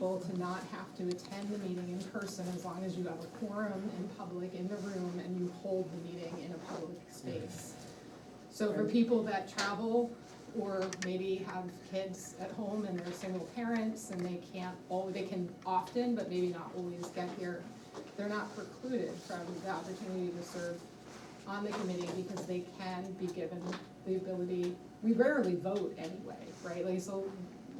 people to not have to attend the meeting in person as long as you have a quorum in public in the room and you hold the meeting in a public space. So for people that travel or maybe have kids at home and they're single parents and they can often, but maybe not always get here, they're not precluded from the opportunity to serve on the committee because they can be given the ability. We rarely vote anyway, right? Like, so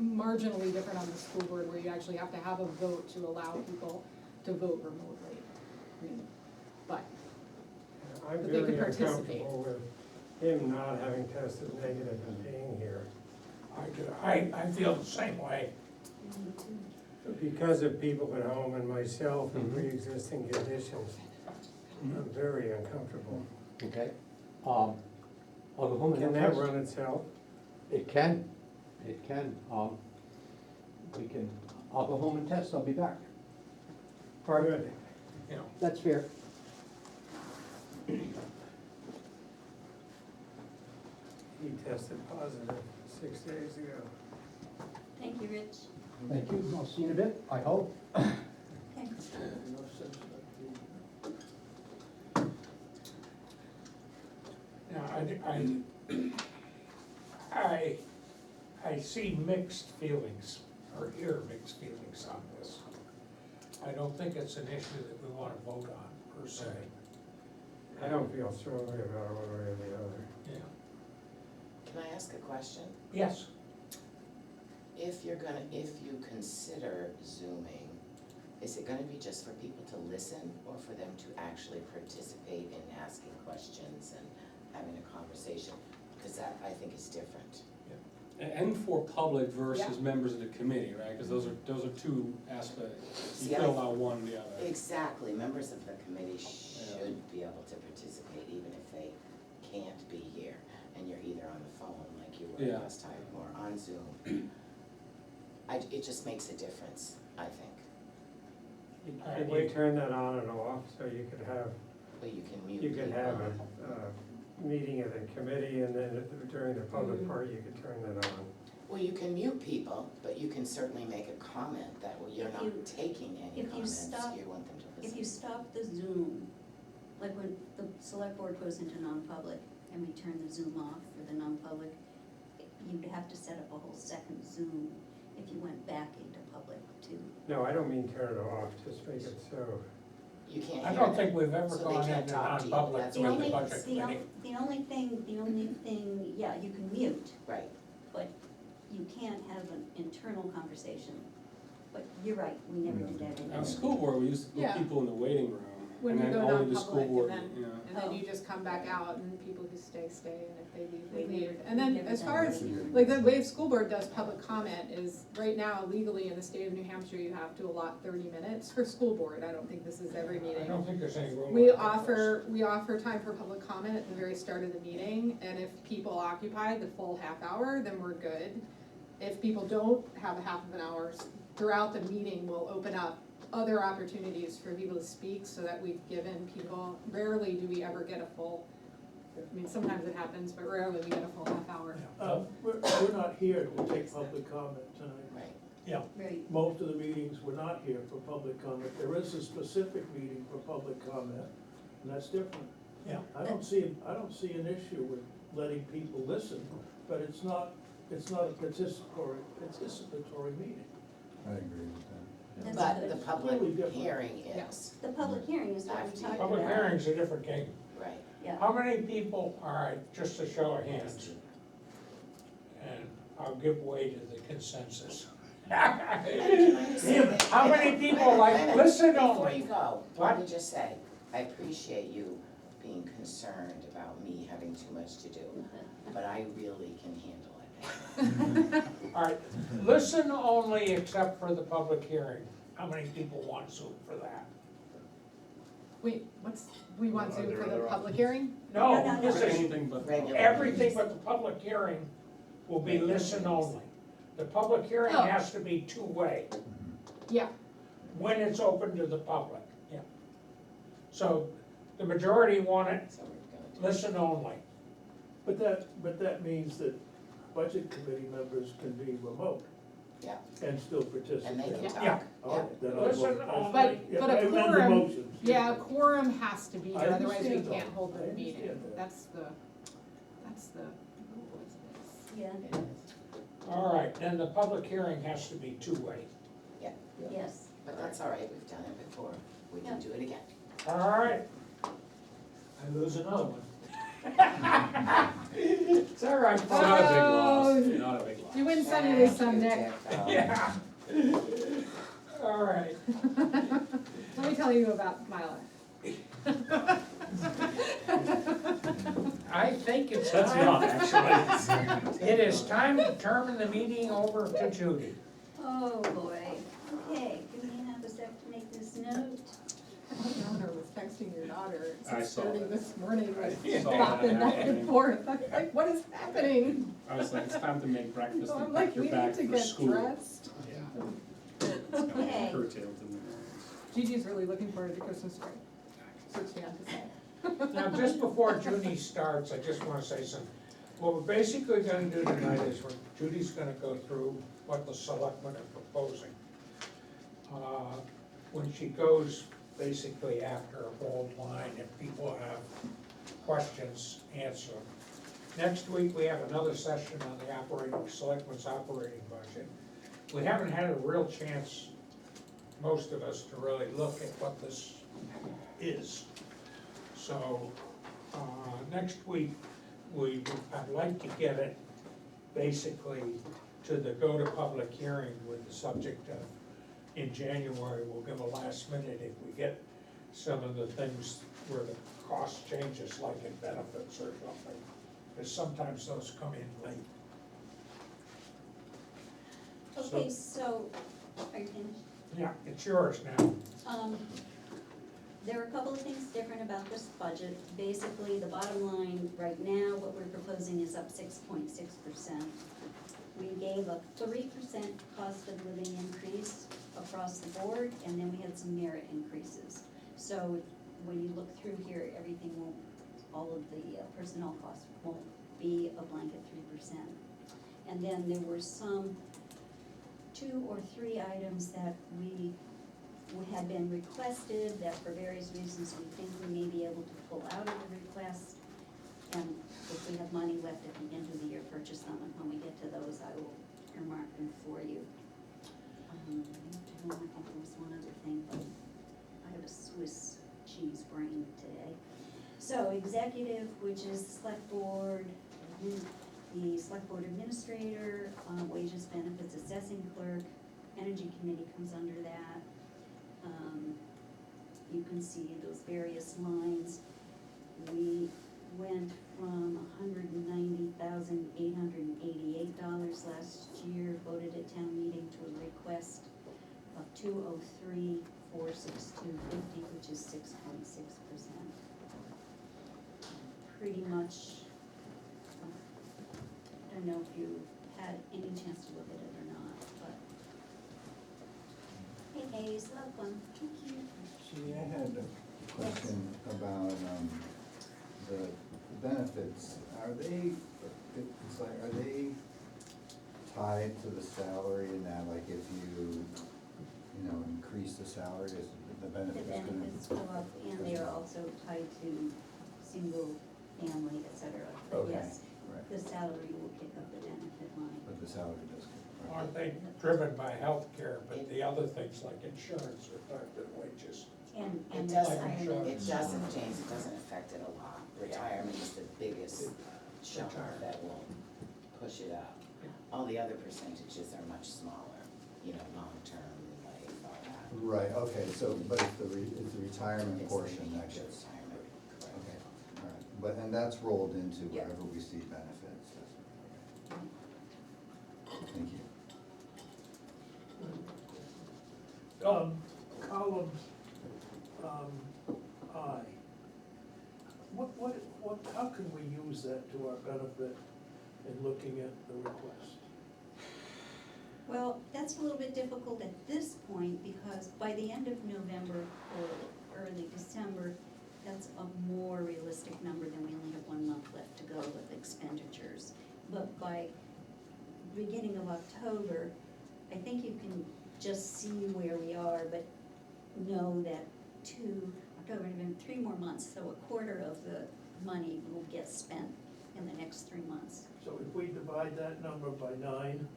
marginally different on the school board where you actually have to have a vote to allow people to vote remotely. I mean, but I'm they could very participate. uncomfortable with him not having tested negative and being here. I feel the same way. Because of people at home and myself and Mhm. pre-existing conditions, I'm very uncomfortable. Okay, I'll go home and Can have that test. run itself? It can, I'll go home and test, I'll be back. All right, Good. You know, that's fair. He tested positive 6 days ago. Thank you, Rich. Thank you, I'll see you in a bit, I hope. Thanks. I see mixed feelings, or hear mixed feelings on this. I don't think it's an issue that we wanna vote on, per se. I don't feel strongly about it one way or the other. Yeah. Can I ask a question? Yes, If you consider Zooming, is it gonna be just for people to listen or for them to actually participate in asking questions and having a conversation? Because that, I think, is different. And for public versus Yeah. members of the committee, right? Because those are two aspects. You See, can I- allow one or the other. Exactly, members of the committee should be able to participate even if they can't be here. And you're either on the phone like you were Yeah. last time or on Zoom. It just makes a difference, I think. Can you turn that on and off so you could have, But you can mute you could people. have a meeting of the committee and then during the public part, you could turn that on. Well, you can mute people, but you can certainly make a comment that you're If not you- taking any if you comments, stop- you want them to listen. If you stop the Zoom, like when the select board goes into non-public and we turn the Zoom off for the non-public, you'd have to set up a whole second Zoom if you went back into public too. No, I don't mean turn it off, just make it so. You can't I hear don't them, think we've ever so they gone can't into talk to you. non-public That's The with why only, the budget committee. the only thing, yeah, you can mute, Right, but you can't have an internal conversation. But you're right, we never do that On anymore. school board, we used to Yeah. put people in the waiting room. When and you then go only the school non-public board, and then, yeah. and then Oh. you just come back out and people who stay, and if they leave, they We've leave. never- And then we've never as done far that as, either. like the way school board does public comment is, right now legally in the state of New Hampshire, you have to allot 30 minutes for school board. I don't think this is every I meeting. don't think there's any rule. We like that for us. offer time for public comment at the very start of the meeting, and if people occupy the full half hour, then we're good. If people don't have a half of an hour, throughout the meeting, we'll open up other opportunities for people to speak, so that we've given people, rarely do we ever get a full, I mean, sometimes it happens, but rarely we get a full half hour. We're not here to take public comment tonight. right. Yeah, Right, Most of the meetings, we're not here for public comment. There is a specific meeting for public comment, and that's different. yeah. I don't see an issue with letting people listen, but it's not a participatory meeting. I agree with that. That's But good. the public Really different. hearing Yeah. is, the public hearing is what we After you- talked Public about. hearing's a different game. right. Yeah, How many people, all right, just a show of hands, and I'll give way to the consensus. Can I just say that- How many people Wait a like, minute, listen Before only? you go, What? let me just say, I appreciate you being concerned about me having too much to do, but I really can handle it. All right, listen only except for the public hearing. How many people want Zoom for that? Wait, we want Zoom for the public hearing? No, No, no, this no. is, Anything but. Regular. everything but the public hearing will be listen only. The public hearing Oh. has to be two-way Yeah, when it's open to the public, yeah. So the majority want it So we're gonna do. listen only. But that means that budget committee members can be remote. Yeah. and still participate. And they can talk. Yeah. All right, then I Listen, vote. all But, Yeah, but I a amend the quorum, motions. yeah, a quorum has to be I here, otherwise we understand can't that. hold I the meeting. understand that. That's the rule, isn't it? Yeah, It is. All right, then the public hearing has to be two-way. yes. But that's all right, we've done it before, we can do it again. All right. I lose another one. It's all right, It's not a big loss, Oh. not a big loss. You win some, you lose some, Thank Nick. you, Dick. Yeah. All right. Let me tell you about my life. I think it's That's time. not actually. It is time to turn the meeting over to Judy. Oh, boy. Okay, give me half a sec to make this note. My daughter was texting your daughter I at saw 6:30 that. this morning, like I saw stopping that back and happening. forth. I'm like, what is happening? I was like, it's time to make breakfast So I'm and like, pack your we need bag to for get school. dressed. Yeah. It's kind of Okay. curtailed in the morning. Gigi's really looking forward to Christmas break. That's what she had to say. Now, just before Judy starts, I just wanna say something. What we're basically gonna do tonight is Judy's gonna go through what the selectmen are proposing. When she goes basically after a bold line, if people have questions, answer them. Next week, we have another session on the selectmen's operating budget. We haven't had a real chance, most of us, to really look at what this is. So, next week, I'd like to get it basically to the go to public hearing with the subject of, in January, we'll give a last minute if we get some of the things where the cost changes, like in benefits or something, because sometimes those come in late. Okay, so, are you finished? Yeah, it's yours now. There are a couple of things different about this budget. Basically, the bottom line, right now, what we're proposing is up 6.6%. We gave a 3% cost of living increase across the board, and then we had some merit increases. So when you look through here, everything won't, all of the personnel costs won't be a blanket 3%. And then there were some 2 or 3 items that we had been requested that for various reasons we think we may be able to pull out of the request. And if we have money left at the end of the year, purchase them, and when we get to those, I will earmark them for you. I think there was one other thing, but I have a Swiss cheese brain today. So executive, which is select board, the select board administrator, wages, benefits, assessing clerk, energy committee comes under that. You can see those various lines. We went from $190,888 last year, voted at town meeting, to a request of $203,462.50, which is 6.6%. Pretty much, I don't know if you had any chance to look at it or not, but. Hey, Hayes, love one. Thank you. See, I had a question about, the benefits. Are they, it's like, are they tied to the salary in that, like, if you increase the salary, is the The benefits gonna? benefits go up, and they are also tied to single family, et cetera. But Okay, yes, right. the salary will pick up the benefit line. But the salary does. Aren't they driven by healthcare, but the other things like insurance are tied to wages? And It retirement. doesn't, James, it doesn't affect it a lot. Retirement is the biggest chunk that will push it up. All the other percentages are much smaller, long-term, life, all that. Right, okay, so, but it's the retirement It's portion the that major gets, retirement, correct. okay, all right. But, and that's rolled into Yeah. wherever we see benefits. Okay. Thank you. Column, I. How can we use that to our benefit in looking at the request? Well, that's a little bit difficult at this point, because by the end of November or early December, that's a more realistic number than we only have 1 month left to go with expenditures. But by beginning of October, I think you can just see where we are, but know that October, November, 3 more months, so a quarter of the money will get spent in the next 3 months. So if we divide that number by 9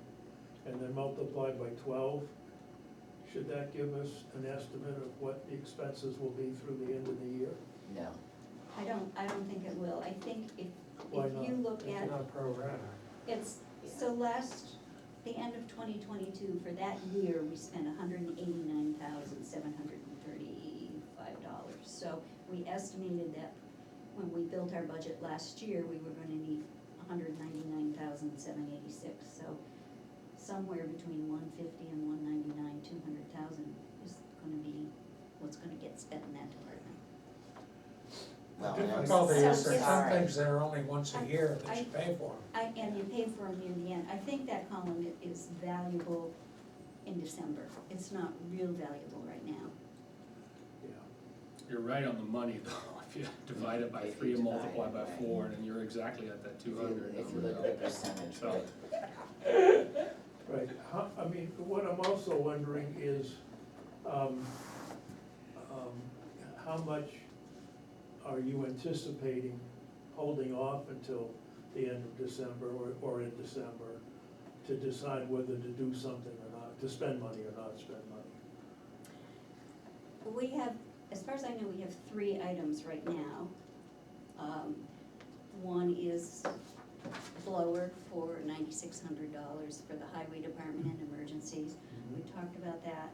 and then multiply by 12, should that give us an estimate of what the expenses will be through the end of the year? No, I don't think it will. I think if Why you not? look at, It's not pro rata. so the end of 2022, for that year, we spent $189,735. So we estimated that when we built our budget last year, we were gonna need $199,786. So somewhere between 150 and 199, 200,000 is gonna be what's gonna get spent in that department. well, The and I'm difficulty is there's some sorry. things that are only once a year that you pay for. And you pay for them in the end. I think that column is valuable in December. It's not real valuable right now. Yeah. You're right on the money though, if you divide it by If 3 you and divide multiply it, by right. 4, and you're exactly at that If you 200 if you number. look at the percentage, So- right, Right, I mean, what I'm also wondering is, how much are you anticipating holding off until the end of December or in December to decide whether to do something or not, to spend money or not spend money? We have, as far as I know, we have 3 items right now. One is blower for $9,600 for the highway department and emergencies. We talked about that.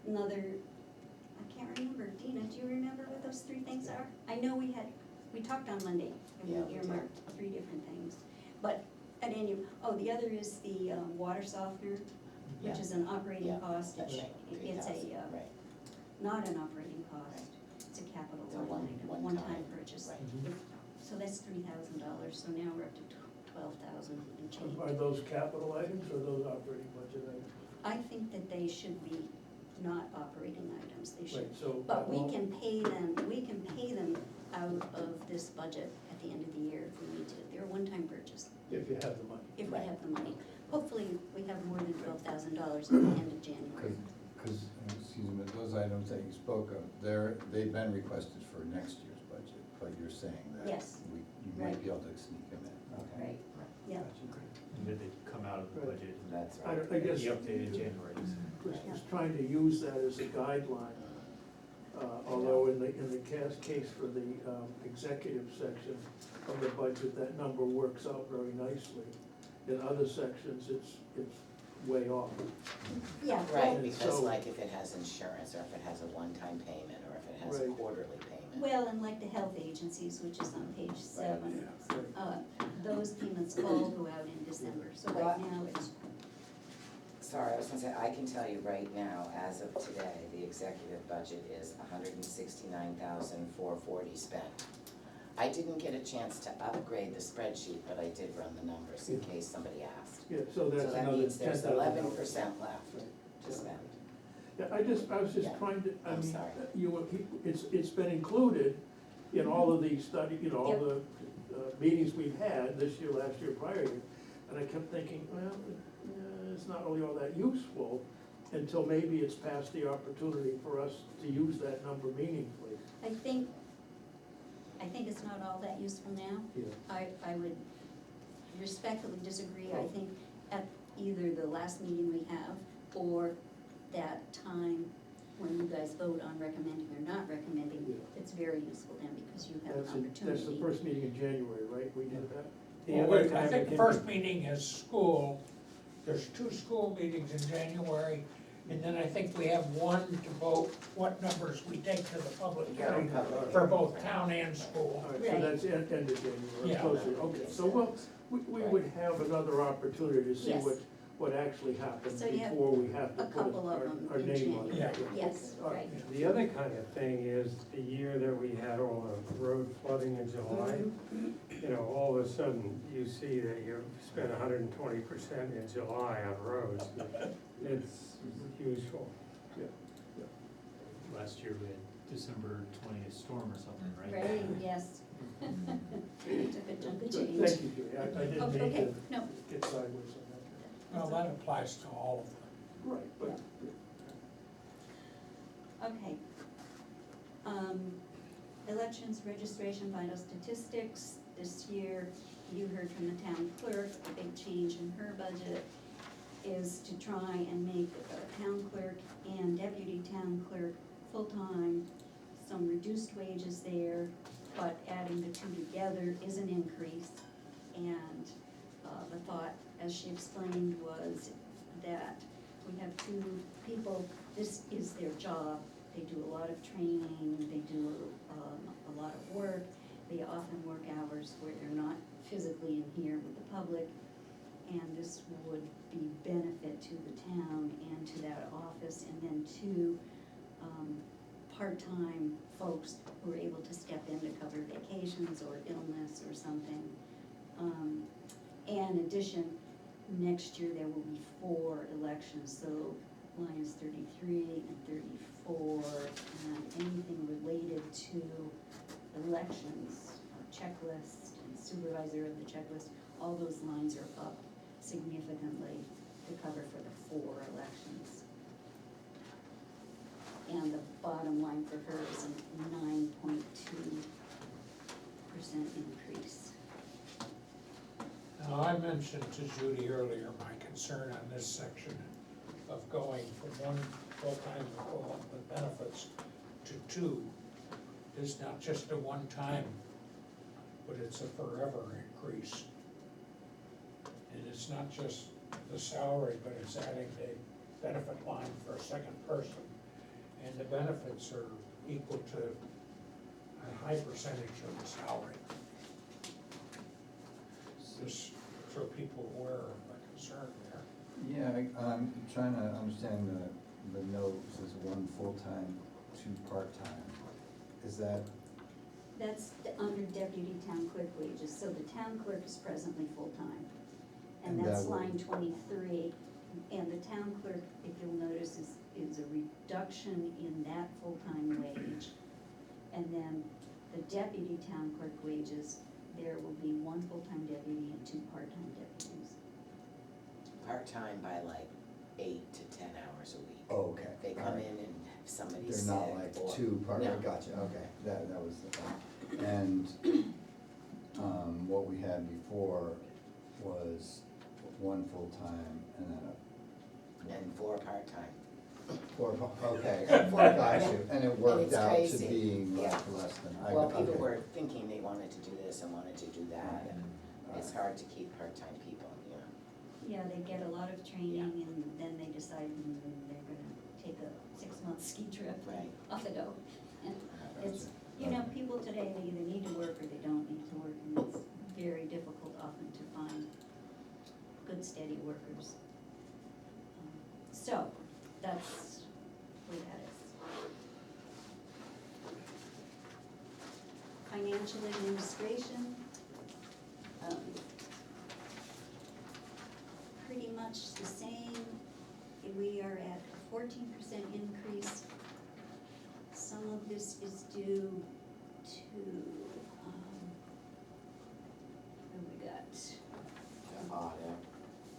Another, I can't remember, Dina, do you remember what those 3 things are? I know we talked on Monday, and Yeah, we we earmarked 3 different things. But at any, the other is the water softener, which Yeah. is an operating Yeah, cost. that's right, It's 3,000, a, right, not an operating cost, it's a capital It's a line item, one-time, one-time purchase. right. So that's $3,000, so now we're up to 12,000 and change. Are those capital items or those operating budget items? I think that they should be not operating items, they should, Right, so. but we well, can pay them out of this budget at the end of the year if we need to. They're a one-time purchase, If you have the money. if we Right. have the money. Hopefully, we have more than $12,000 at the end of January. Because, excuse me, those items that you spoke of, they've been requested for next year's budget, but you're saying that Yes. you Right. might be able to sneak them in. Okay. Right, yeah. And did they come out of the Right. budget That's I right. don't- I guess. the updated January? Chris was trying to use that as a guideline, although in the case for the executive section of the budget, that number works out very nicely. In other sections, it's way off. Yeah, Right, well, because So- like if it has insurance, or if it has a one-time payment, or if it has a Right. quarterly payment. well, and like the health agencies, which is on page 7, Right. those payments all go out in December, so right now it's, Sorry, I was gonna say, I can tell you right now, as of today, the executive budget is $169,440 spent. I didn't get a chance to upgrade the spreadsheet, but I did run the numbers in case somebody asked. Yeah, so that's So that another means there's $10,000. 11% left to spend. Yeah, I was just Yeah. trying to, I I'm mean, sorry. it's been included in all of these all Yep. the meetings we've had this year, last year, prior year. And I kept thinking, well, it's not really all that useful until maybe it's past the opportunity for us to use that number meaningfully. I think it's not all that useful now. Yeah. I would respectfully disagree. I Oh. think at either the last meeting we have or that time when you guys vote on recommending or not recommending, Yeah. it's very useful then because you have an That's the opportunity. first meeting in January, right? We did that? The Well, other I time think it the can first be- meeting is school, there's 2 school meetings in January, and then I think we have one to vote what numbers we take to the public Yeah, hearing public. for both town and school. All right, so Right. that's end of January, Yeah. closer, okay, so we would have another opportunity to see Yes. what actually happened So you have before we have to a put couple of them our in name on it. January. Yes, All right. The other kind of thing is the year that we had all the road flooding in July, you know, all of a sudden you see that you spent 120% in July on roads. It's useful. Yeah. Last year we had December 20th storm or something, right? Right, yes, Took a chunk of Good, change. thank you, Judy, I didn't mean Okay, to no, get sideways on Well, that applies to all of them. that. Right, but, okay. Elections, registration, vital statistics, this year, you heard from the town clerk, a big change in her budget is to try and make the town clerk and deputy town clerk full-time, some reduced wages there, but adding the two together is an increase. And the thought, as she explained, was that we have two people, this is their job. They do a lot of training, they do a lot of work. They often work hours where they're not physically in here with the public. And this would be benefit to the town and to that office, and then two part-time folks who are able to step in to cover vacations or illness or something. And in addition, next year there will be 4 elections, so lines 33 and 34, and anything related to elections, checklist, and supervisor of the checklist, all those lines are up significantly to cover for the 4 elections. And the bottom line for her is a 9.2% increase. Now, I mentioned to Judy earlier my concern on this section of going from one full-time equivalent with benefits to 2 is not just a one-time, but it's a forever increase. And it's not just the salary, but it's adding the benefit line for a second person. And the benefits are equal to a high percentage of the salary. Just so people are aware of the concern there. Yeah, I'm trying to understand the note, it says 1 full-time, 2 part-time. Is that, That's under deputy town clerk wages, so the town clerk is presently full-time. And And that's that would- line 23, and the town clerk, if you'll notice, is a reduction in that full-time wage. And then the deputy town clerk wages, there will be 1 full-time deputy and 2 part-time deputies. Part-time by like 8 to 10 hours a week. oh, okay. They all come right. in and if somebody's They're sick not like or. 2 part, No. gotcha, okay, that was the thing. And, what we had before was 1 full-time and then And 4 part-time. okay, Four, got yeah. you, and it And worked it's out to crazy. being like Yeah. less than, Well, people okay. were thinking they wanted to do this and wanted to do that, and it's Alright. hard to keep part-time people, you know. Yeah, they get a lot of training, and then they decide they're gonna take a 6-month ski trip, Right. off they go. And Gotcha. it's, you know, people today, they either need to work or they don't need to work, and it's very difficult often to find good, steady workers. So, that's where that is. Financial administration, pretty much the same. We are at a 14% increase. Some of this is due to, what we got? The audit.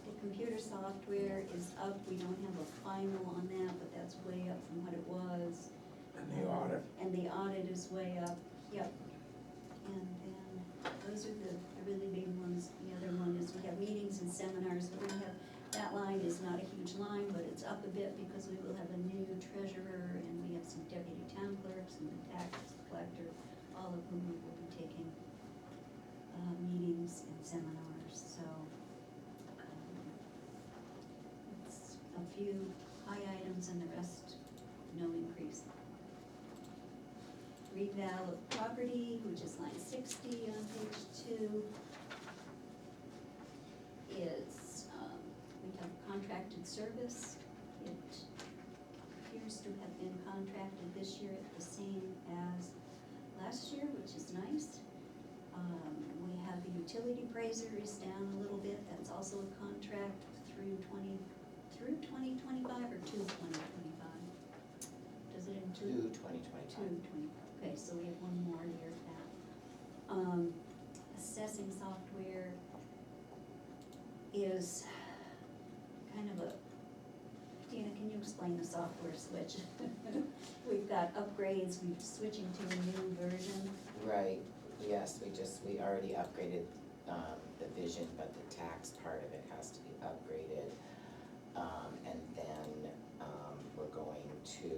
The computer software is up, we don't have a final on that, but that's way up from what it was. And the audit, And the audit is way up, yep. And then, those are the really big ones. The other one is we have meetings and seminars, we're gonna have, that line is not a huge line, but it's up a bit because we will have a new treasurer, and we have some deputy town clerks and the tax collector, all of whom will be taking, meetings and seminars, so. It's a few high items and the rest, no increase. Reval of property, which is line 60 on page 2, is, we have contracted service. It appears to have been contracted this year at the same as last year, which is nice. We have the utility appraiser is down a little bit, that's also a contract through 2025 or to 2025? Does it include? To 2025. 2025, okay, so we have one more year of that. assessing software is kind of a, Dina, can you explain the software switch? We've got upgrades, we're switching to a new version. Right, yes, we already upgraded, the vision, but the tax part of it has to be upgraded. And then, we're going to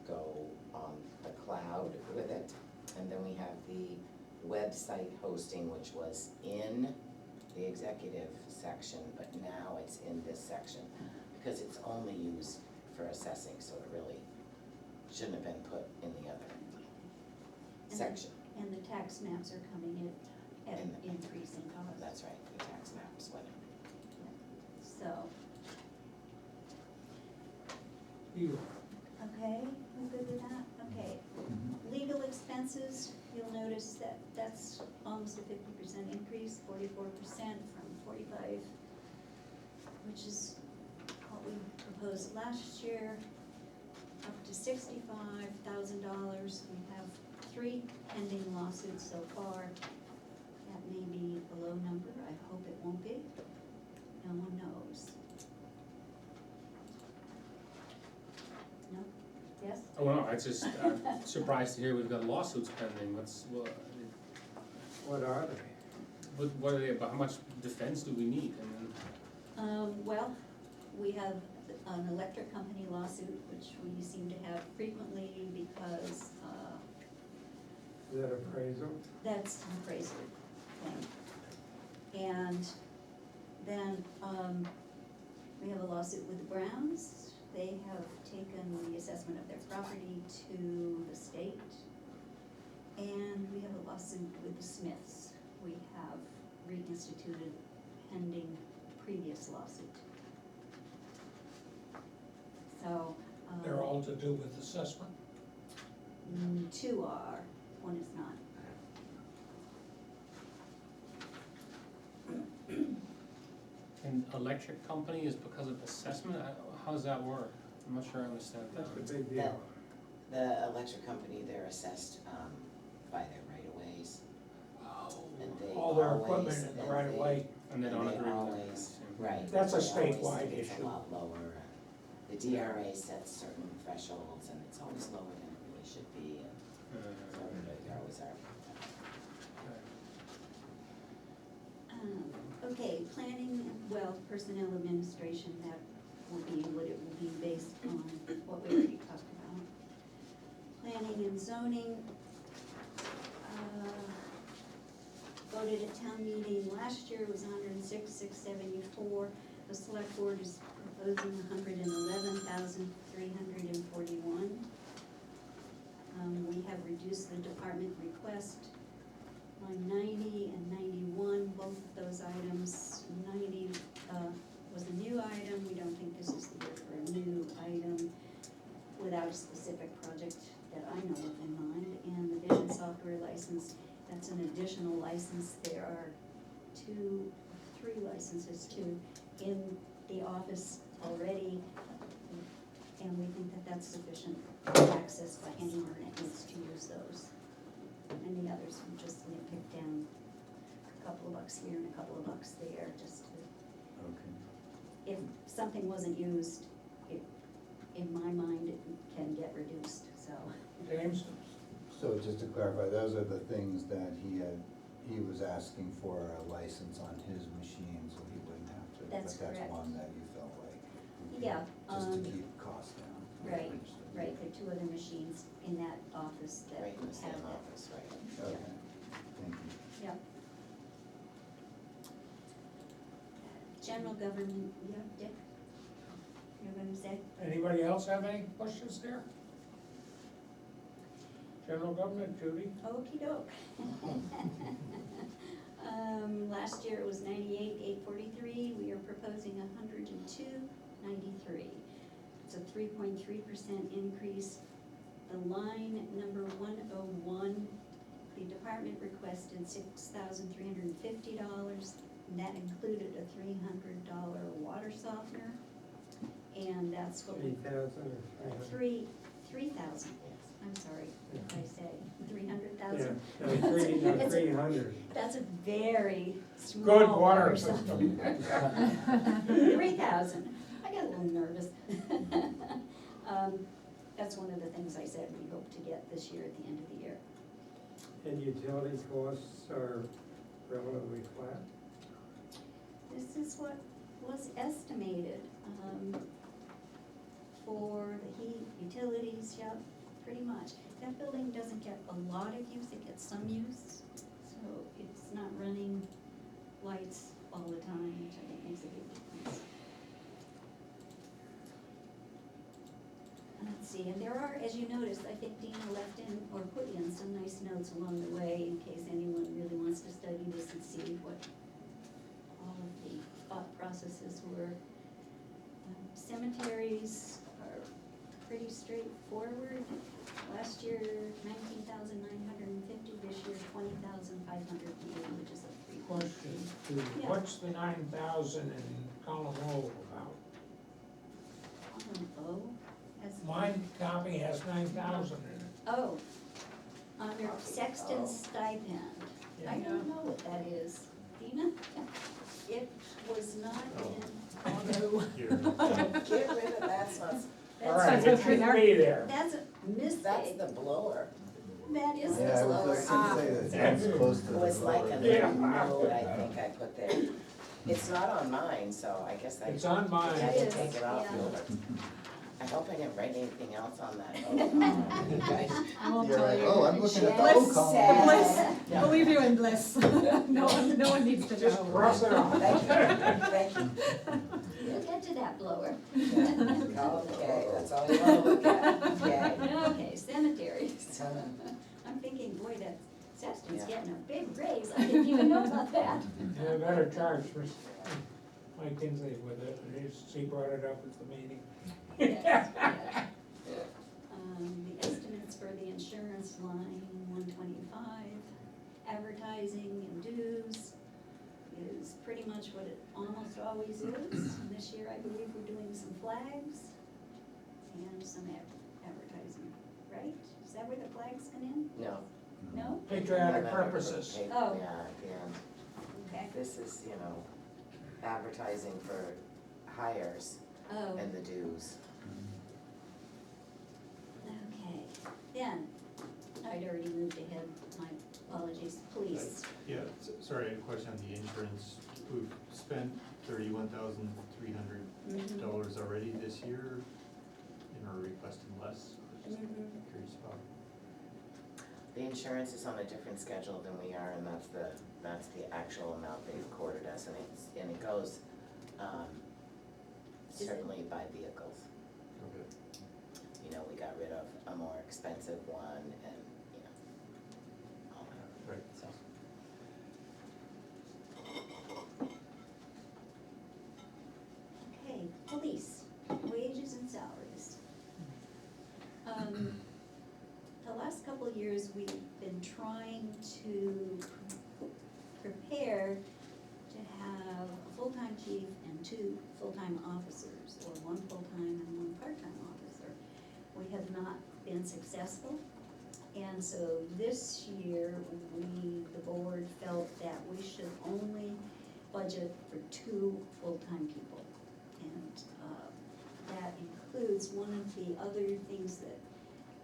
go on the cloud with it. And then we have the website hosting, which was in the executive section, but now it's in this section, because it's only used for assessing, so it really shouldn't have been put in the other section. And the tax maps are coming in at an And the- increasing cost. That's right, the tax maps went in. So, You, okay, we good with that? Okay. Legal expenses, you'll notice that that's almost a 50% increase, 44% from 45, which is what we proposed last year, up to $65,000. We have 3 pending lawsuits so far. That may be a low number, I hope it won't be. No one knows. No? Yes? Oh, no, I just, I'm surprised to hear we've got lawsuits pending, What are they? what are they about, how much defense do we need, and then, Well, we have an electric company lawsuit, which we seem to have frequently because, Is that appraisal? that's an appraisal thing. And then, we have a lawsuit with the Browns. They have taken the assessment of their property to the state. And we have a lawsuit with the Smiths. We have reinstituted pending previous lawsuit. So. they're all to do with assessment? 2 are, 1 is not. and electric company is because of assessment, how does that work? I'm not sure I understand that. That's a big deal. The electric company, they're assessed, by their right-of-ways, Oh. and they All their equipment always- in the and right of they- way, And they don't and agree with always- that. Right. That's a they always statewide think it's issue. a lot lower. The DRA sets certain thresholds, and it's always lower than it really should be, and so everybody always argues that. Okay, planning, well, personnel administration, that will be what it will be based on what we already talked about. Planning and zoning, voted at town meeting last year was 106,674. The select board is proposing 111,341. We have reduced the department request, line 90 and 91, both of those items. 90 was a new item, we don't think this is the year for a new item without a specific project that I know of in mind. And the vision software license, that's an additional license. There are 3 licenses in the office already, and we think that that's sufficient access by anyone that needs to use those. And the others we just nitpick down a couple of bucks here and a couple of bucks there, just to, Okay. if something wasn't used, it, in my mind, it can get reduced, so. James? So just to clarify, those are the things that he was asking for a license on his machine, so he wouldn't have to. That's But correct. that's one that you felt like. would be Yeah, Just to keep costs down. Right, right, there are 2 other machines in that office that Right in the have same that. office, right. Okay, thank you. Yeah. General government, yeah, Dick? You're gonna say? Anybody else have any questions there? General government, Judy? Okey doke. Last year it was 98,843, we are proposing 102,993. It's a 3.3% increase. The line number 101, the department requested $6,350, and that included a $300 water softener. And that's what we, 3,000 or 300? 3,000. Yes. I'm sorry, what did I say, 300,000? Yeah, no, 300. That's a very small. Good water parcel. system. 3,000, I got a little nervous. That's one of the things I said we hope to get this year at the end of the year. And utility costs are relatively flat? This is what was estimated, for the heat, utilities, yeah, pretty much. That building doesn't get a lot of use, it gets some use, so it's not running lights all the time, which I think makes a big difference. Let's see, and there are, as you noticed, I think Dina left in, or put in some nice notes along the way in case anyone really wants to study this and see what all of the thought processes were. Cemeteries are pretty straightforward. Last year, 19,950, this year, 20,580, which is a 3%. Question, Yeah. what's the 9,000 in column O about? Oh, as. Mine copy has 9,000 in it. Oh, under Sexton's stipend. I Yeah. don't know what that is. Dina? It was not in. Here. Get rid of that, so All That's right, a- it shouldn't be there. That's a that's mistake. the blower. That is the Yeah, I blower. was gonna say that it's close to the It was like a lower. little note I think I put there. It's not on mine, so I guess I It's on had mine. It to is, take it off yeah. yours. I hope I didn't write anything else on that. Oh, you guys. I won't You're tell like, you. oh, I'm looking at the Just whole column. sad. Bliss, we'll leave you in bliss. No one needs to know. Just cross it off. Thank you, thank you. We'll get to that blower. Okay, that's all you wanna look at, okay. Okay, cemeteries. I'm thinking, boy, that Sexton's Yeah. getting a big raise. I didn't even know about that. Yeah, better charge Mike Kinsley with it, he brought it up at the meeting. Yes, yeah. The estimates for the insurance line, 125, advertising and dues is pretty much what it almost always is. And this year, I believe we're doing some flags and some advertising, right? Is that where the flags come in? No. No? Patriotic purposes. Oh. Yeah, yeah, Okay. this is, advertising for hires Oh, and the dues. okay. Then, I'd already moved ahead, my apologies, police. Yeah, sorry, I have a question on the insurance. We've spent $31,300 already this year, and are requesting less. Just curious about. The insurance is on a different schedule than we are, and that's the actual amount they've quoted us, and it goes, Is it- certainly by vehicles. Okay. We got rid of a more expensive one and, all that. Right. So, Okay, police, wages and salaries. The last couple of years, we've been trying to prepare to have a full-time chief and 2 full-time officers, or 1 full-time and 1 part-time officer. We have not been successful, and so this year, the board felt that we should only budget for 2 full-time people. And that includes one of the other things that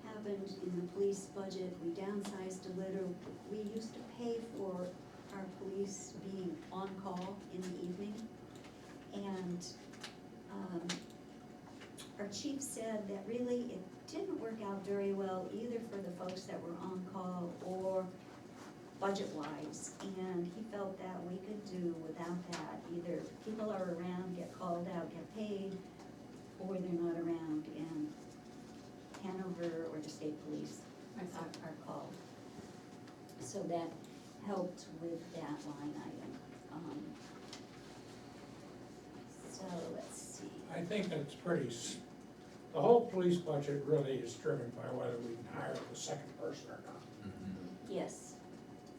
happened in the police budget. We downsized a little. We used to pay for our police being on call in the evening. And our chief said that really it didn't work out very well either for the folks that were on call or budget-wise, and he felt that we could do without that. Either people are around, get called out, get paid, or they're not around, and Hanover or the state police are called. So that helped with that line item. So let's see. I think that's the whole police budget really is driven by whether we can hire the second person or not, Yes,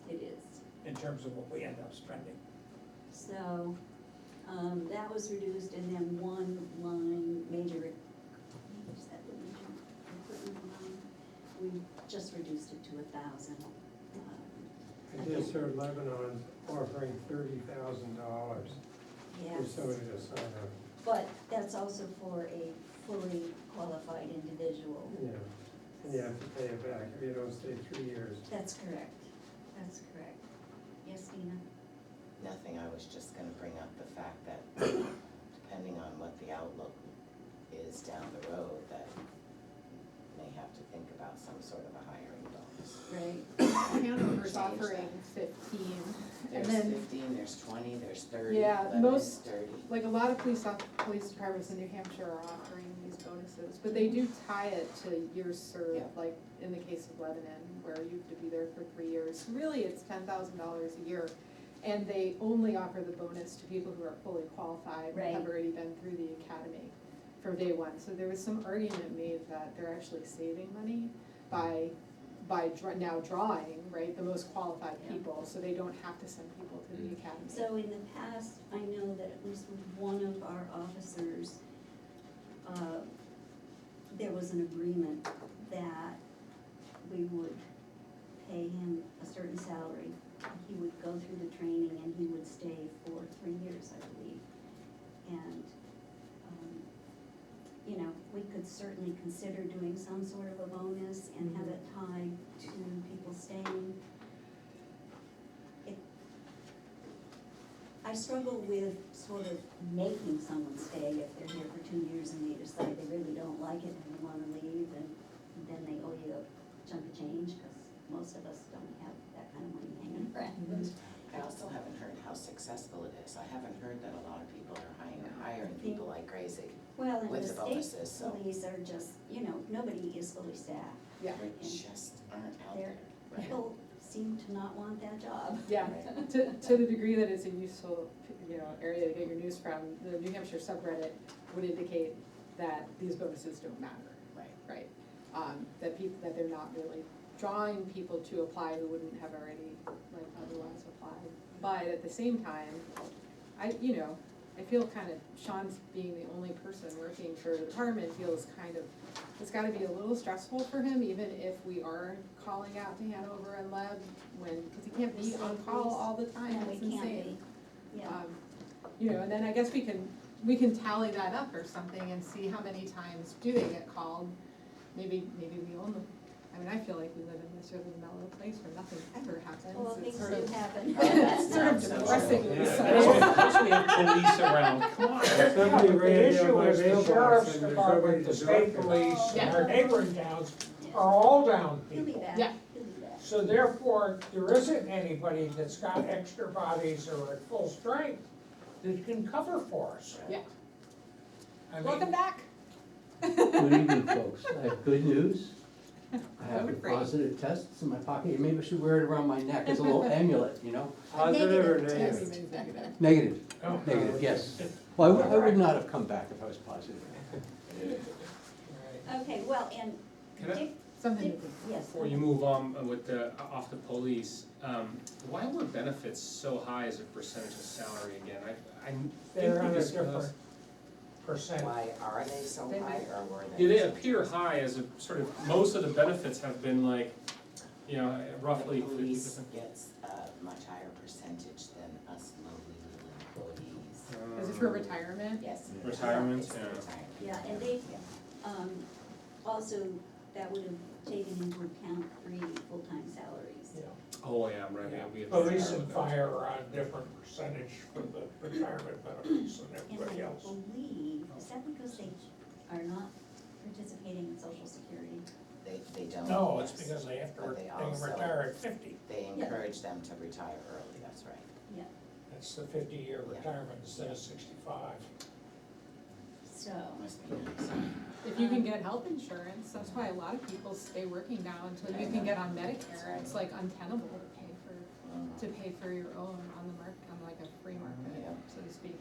it is. in terms of what we end up spending. So, that was reduced, and then one line, major, what is that, the major equipment line? We showed Lebanon's offering $30,000 for Yes, somebody to sign up. but that's also for a fully qualified individual. Yeah, and you have to pay it back if you don't stay 3 years. That's correct, that's correct. Yes, Dina? Nothing, I was just gonna bring up the fact that depending on what the outlook is down the road, that may have to think about some sort of a hiring bonus. Right. Hanover's Change offering that. 15, and There's then, 15, there's 20, there's 30, Yeah, Lebanon's most- 30. like, a lot of police departments in New Hampshire are offering these bonuses, but they do tie it to years served, Yeah. like in the case of Lebanon, where you have to be there for 3 years. Really, it's $10,000 a year, and they only offer the bonus to people who are fully qualified, and have Right. already been through the academy from day one. So there was some argument made that they're actually saving money by now drawing, right, the most qualified Yeah. people, so they don't have to send people to the academy. So in the past, I know that at least with one of our officers, there was an agreement that we would pay him a certain salary. He would go through the training and he would stay for 3 years, I believe. And, you know, we could certainly consider doing some sort of a bonus and have it tied to people staying. I struggle with sort of making someone stay if they're here for 2 years and they decide they really don't like it and they wanna leave, and then they owe you a chunk of change, cause most of us don't have that kind of money hanging around. I also haven't heard how successful it is. I haven't heard that a lot of people are hiring people like crazy. Well, and the With the state bonuses, so- police are just, you know, nobody is fully staffed. Yeah. They just aren't out There, there. people seem to not want that job. Yeah, Right. to the degree that it's a useful, area to get your news from, the New Hampshire subreddit would indicate that these bonuses don't matter, Right. right? That they're not really drawing people to apply who wouldn't have already, like, otherwise applied. But at the same time, I feel kind of, Sean's being the only person working for the department feels kind of, it's gotta be a little stressful for him, even if we are calling out to Hanover and Leb, because he can't be on call all the time, And we it's can't insane. be, yeah. And then I guess we can tally that up or something and see how many times do they get called. Maybe we only, I feel like we live in this sort of mellow place where nothing ever happens. Well, It's things sort do of- happen. It's sort of Not so true. depressingly Yeah, so. plus we have police around, come on. Yeah, Somebody but the ran down issue my is the mailbox sheriff's and there's department, nobody the to state direct it. police, and Yeah. our neighboring towns are all down He'll be people. back, Yeah. he'll be back. So therefore, there isn't anybody that's got extra bodies or at full strength that can cover for us. Yeah. I mean, Welcome back. Good evening, folks. I have good news. I have a Great. positive test. It's in my pocket. Maybe I should wear it around my neck as a little amulet, you know? Positive or Negative negative? Everybody's negative. Negative, Oh. negative, yes. Well, I would not have come back if I was positive. Right. Okay, well, and Can I- Dick, Something to think. yes. Before you move on with off the police, why were benefits so high as a percentage of salary again? I think They're on we a discussed. different percent. Why are they so They high, might- or were they? Yeah, they appear high as a sort of, most of the benefits have been like, roughly The 50%. police gets a much higher percentage than us lowly little employees. Is it for retirement? Yes. Retirement, It's yeah. retirement. Yeah, and they, Yeah. also, that would have taken into account 3 full-time salaries. Yeah. Oh, yeah, right, Yeah. yeah, we have. Police and fire are on different percentage for the retirement benefits than everybody And I else. believe, is that because they are not participating in social security? They don't. No, it's yes. because they have to, But they they can also- retire at 50. They encourage them to retire early, that's right. Yeah, That's the 50-year Yeah. retirement instead of 65. so, Must be nice. If you can get health insurance, that's why a lot of people stay working now until you can get on Medicare. It's like untenable to pay for your own on the market, on like a free market, Yeah. so to speak.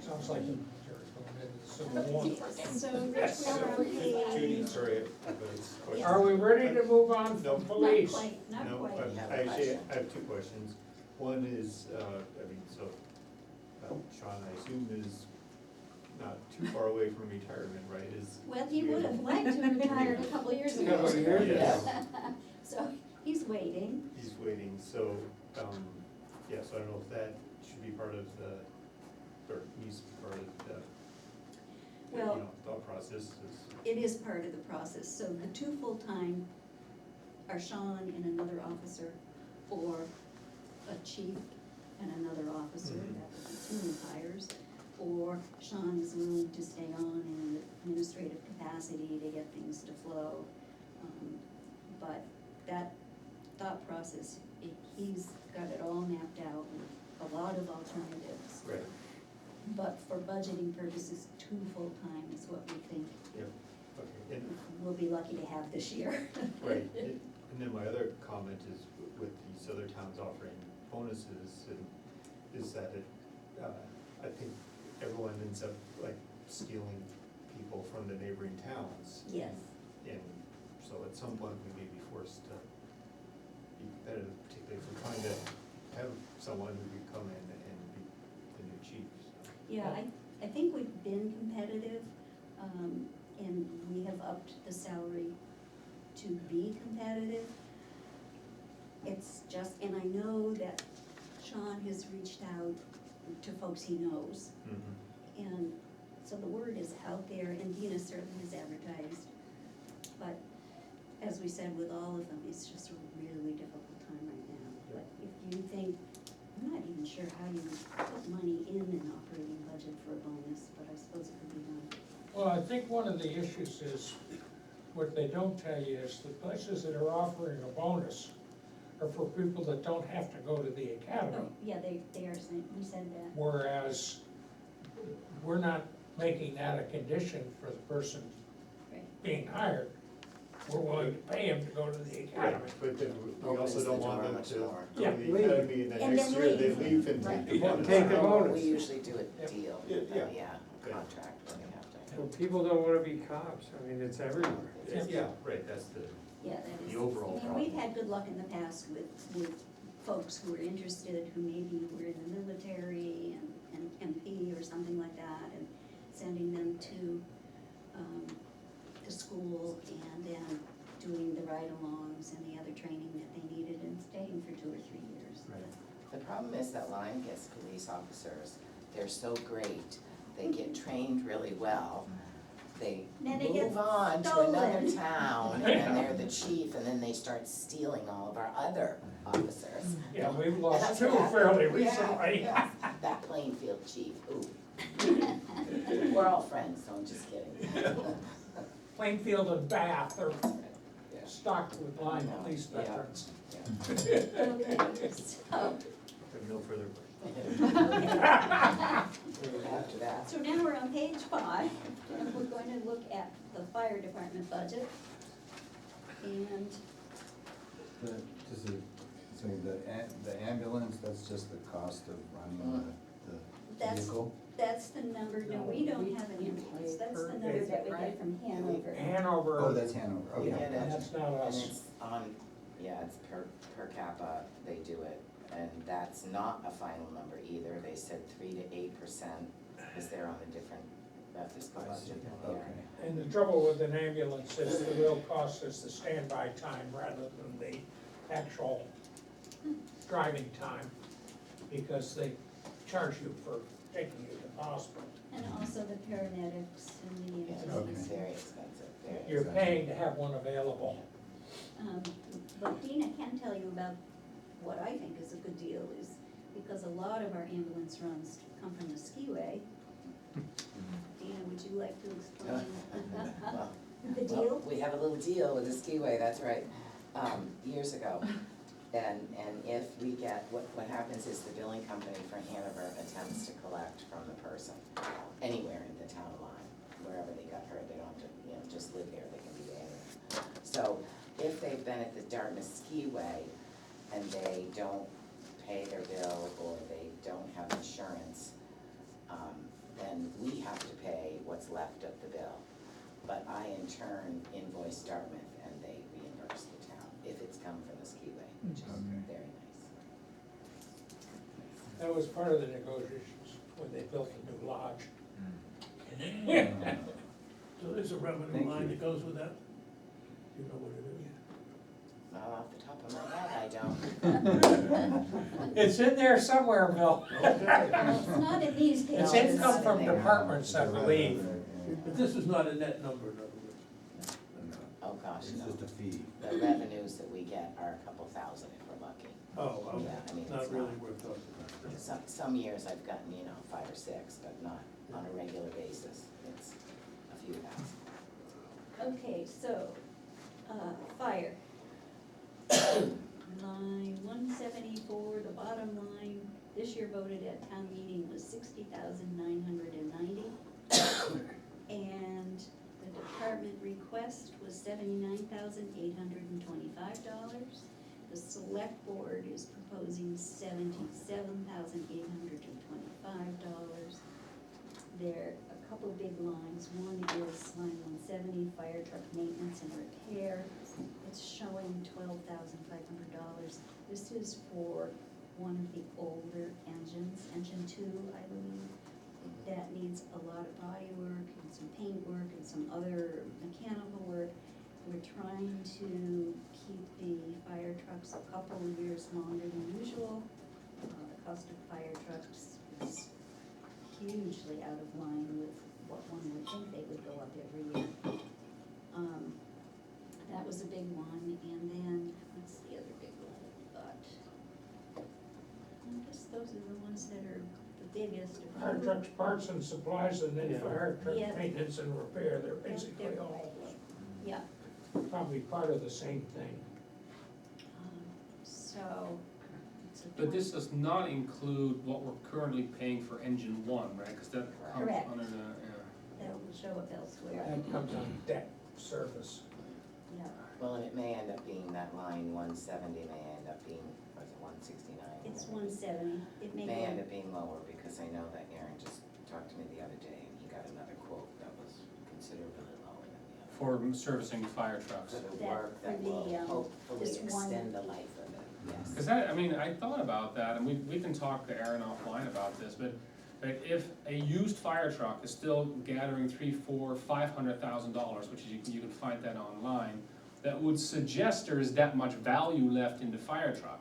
Sounds like the military's going into the Civil War. so Yes. Rich, where are we? Judy, sorry, but it's a question. Are we ready to move on No. from police? Not quite, not No, quite. You have a I actually, question? I have two questions. One is, Sean, I assume is not too far away from retirement, right? Well, he would have liked to have retired a couple years ago. Couple of years Yes. So, he's waiting. He's waiting, so Yeah, so I don't know if that should be part of the, or needs to be part of the, Well- thought process is. It is part of the process, so the two full-time are Sean and another officer, or a chief and another officer, Mhm. that would be two new hires. Or Sean is willing to stay on in an administrative capacity to get things to flow. But that thought process, he's got it all mapped out with a lot of alternatives. Right. But for budgeting purposes, two full-time is what we think Yep, okay, and, we'll be lucky to have this year. right, and then my other comment is with these other towns offering bonuses, is that it, I think everyone ends up like stealing people from the neighboring towns. Yes, And so at some point, we may be forced to be competitive, particularly if we're trying to have someone who could come in and be the new chief, so. yeah, I think we've been competitive, and we have upped the salary to be competitive. It's just, and I know that Sean has reached out to folks he knows, and so the word is out there, and Dina certainly has advertised. But as we said with all of them, it's just a really difficult time right now. But if you think, I'm not even sure how you put money in an operating budget for a bonus, but I suppose it could be done. Well, I think one of the issues is, what they don't tell you is the places that are offering a bonus are for people that don't have to go to the academy. Oh, yeah, they are saying, we said that. Whereas we're not making that a condition for the person Right. being hired. We're willing to pay him to go to the academy. But then we Opens also the don't want door them much to more. go to the Yeah. academy and then And next then year they leave. leave and Right. take the bonus. Take the bonus. We usually do a Yep. deal, Yeah, yeah. a contract where they have to. Well, people don't wanna be cops, I mean, it's everywhere. Yeah, right, that's the, Yeah, that is. The overall I mean, we've had good luck in the past with folks who are interested, who maybe were in the military and MP or something like that, and sending them to, the school and then doing the ride-alongs and the other training that they needed and staying for 2 or 3 years. Right. The problem is that Lyme gets police officers, they're so great, they get trained really well. They Then they get move on to another stolen. town, and they're the chief, and then they start stealing all of our other officers. Yeah, we've lost That's two what happened. fairly Yeah, recently. yeah. That Plainfield chief, ooh. We're all friends, so I'm just kidding. Plainfield and Bath are Yeah. stocked with Lyme police Yeah. veterans. Yeah. Okay, so, have no further questions. After that. so now we're on page 5, and we're going to look at the fire department budget. And The ambulance, that's just the cost of running the That's- vehicle? that's the number, no, we don't have an ambulance, that's the number that we get from Hanover. Hanover. Oh, that's Hanover, We okay. get it. That's not And us. it's on, yeah, it's per capita, they do it, and that's not a final number either, they said 3 to 8%, because they're on a different fiscal budget than we are. Okay. And the trouble with an ambulance is the real cost is the standby time rather than the actual driving time, because they charge you for taking you to the hospital. And also the paramedics and the Yeah, Okay. it's very expensive, very You're expensive. paying to have one available. But Dina can tell you about what I think is a good deal is, because a lot of our ambulance runs come from the skiway. Dina, would you like to explain Well, the well, deal? we have a little deal with the skiway, that's right, years ago. And if we get, what happens is the billing company for Hanover attempts to collect from the person anywhere in the town of Lyme, wherever they got hurt, they don't have to, just live there, they can be anywhere. So if they've been at the Dartmouth Skiway and they don't pay their bill or they don't have insurance, then we have to pay what's left of the bill. But I in turn invoice Dartmouth and they reimburse the town if it's come from the skiway, which is Okay. very nice. That was part of the negotiations when they built the new lodge. So there's a revenue Thank line you. that goes with that? You know what it is? Well, off the top of my head, I don't. It's in there somewhere, Bill. Well, it's not in these It's pages. income from departments, I believe. But this is not a net number, in other words. Oh, gosh, It's no. just a fee. The revenues that we get are a couple thousand if we're lucky. Oh, okay, Yeah, I mean, not it's really not- worth talking about. Some years I've gotten, 5 or 6, but not on a regular basis. It's a few thousand. Okay, so, fire. Line 174, the bottom line, this year voted at town meeting was 60,990. And the department request was $79,825. The select board is proposing $77,825. There are a couple big lines. One is line 170, fire truck maintenance and repair. It's showing $12,500. This is for one of the older engines, engine 2, I believe. That needs a lot of body work and some paint work and some other mechanical work. We're trying to keep the fire trucks a couple of years longer than usual. The cost of fire trucks is hugely out of line with what one would think they would go up every year. That was a big one, and then, what's the other big one we've got? I guess those are the ones that are the biggest. Fire trucks, parts and supplies, and then Yeah. fire truck Yeah. maintenance and repair, they're They're- basically they're- all Yeah, probably part of the same thing. so, it's a. But this does not include what we're currently paying for engine 1, right? Because that comes Correct. under the, That will show up elsewhere, That comes on debt service. yeah. Well, and it may end up being that line 170 may end up being, or is it 169? It's 170, it may May end go, up being lower because I know that Aaron just talked to me the other day and he got another quote that was considerably lower than the other. for servicing fire trucks. For the That- work that for the, will hopefully this one- extend the life of it, yes. Because I thought about that, and we can talk to Aaron offline about this, but if a used fire truck is still gathering $300,000, $400,000, $500,000, which is, you can find that online, that would suggest there is that much value left in the fire truck.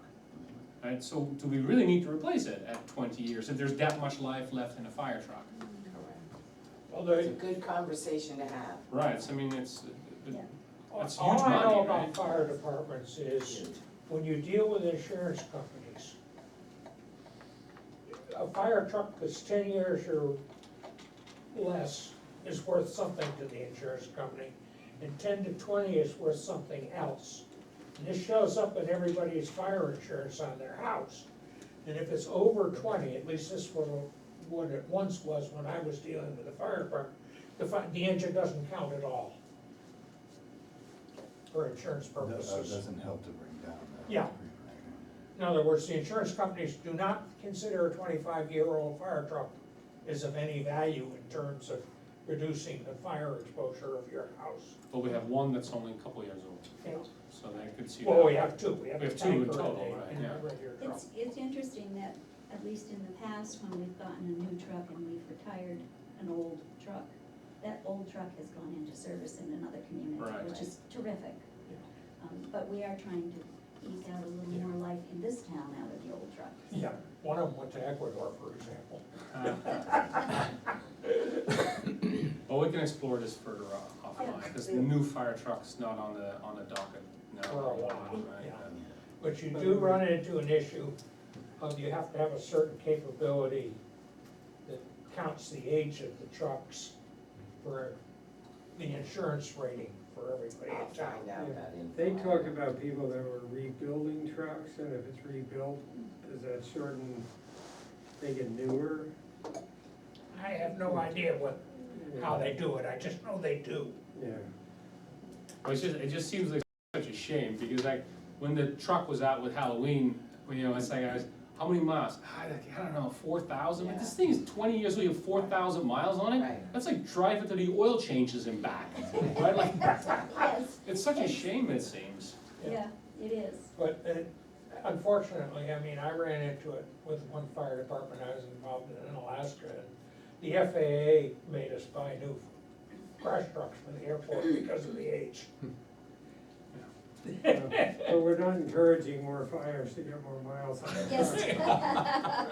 Right, so do we really need to replace it at 20 years if there's that much life left in a fire truck? Correct. Well, It's a good conversation to have. Right, so I mean, it's Yeah. That's all huge I know money, about right? fire departments is, when you deal with insurance companies, a fire truck that's 10 years or less is worth something to the insurance company, and 10 to 20 is worth something else. And this shows up in everybody's fire insurance on their house. And if it's over 20, at least this was what it once was when I was dealing with the fire department, the engine doesn't count at all for insurance That purposes. doesn't help to bring down that. Yeah. In other words, the insurance companies do not consider a 25-year-old fire truck is of any value in terms of reducing the fire exposure of your house. but we have one that's only a couple years old, You know, so they could see well, that. we have two, we have We a have two in tanker total, and right, a yeah. regular truck. It's interesting that, at least in the past, when we've gotten a new truck and we've retired an old truck, that old truck has gone into service in another community, Right. which is terrific. Yeah. But we are trying to eke out a little more life in this town out of the old truck. Yeah, one of them went to Ecuador, for example. Well, we can explore this further offline, because the new fire truck's not on the docket now. For a while, right? yeah. But you do run into an issue of you have to have a certain capability that counts the age of the trucks for the insurance rating for everybody I'll in town. find out that info. They talk about people that were rebuilding trucks, and if it's rebuilt, does that shorten, make it newer? I have no idea how they do it, I just know they do. Yeah. Well, it just seems like such a shame, because like, when the truck was out with Halloween, it's like, how many miles? I don't know, 4,000, but this thing is 20 years old, you have 4,000 miles on it? Right. That's like driving to the oil changes and back, right? Like, Yes, it's such a shame, it seems. yeah, it is. But unfortunately, I mean, I ran into it with one fire department I was involved in Alaska, and the FAA made us buy new crash trucks for the airport because of the age. But we're not encouraging more fires to get more miles on the Yes.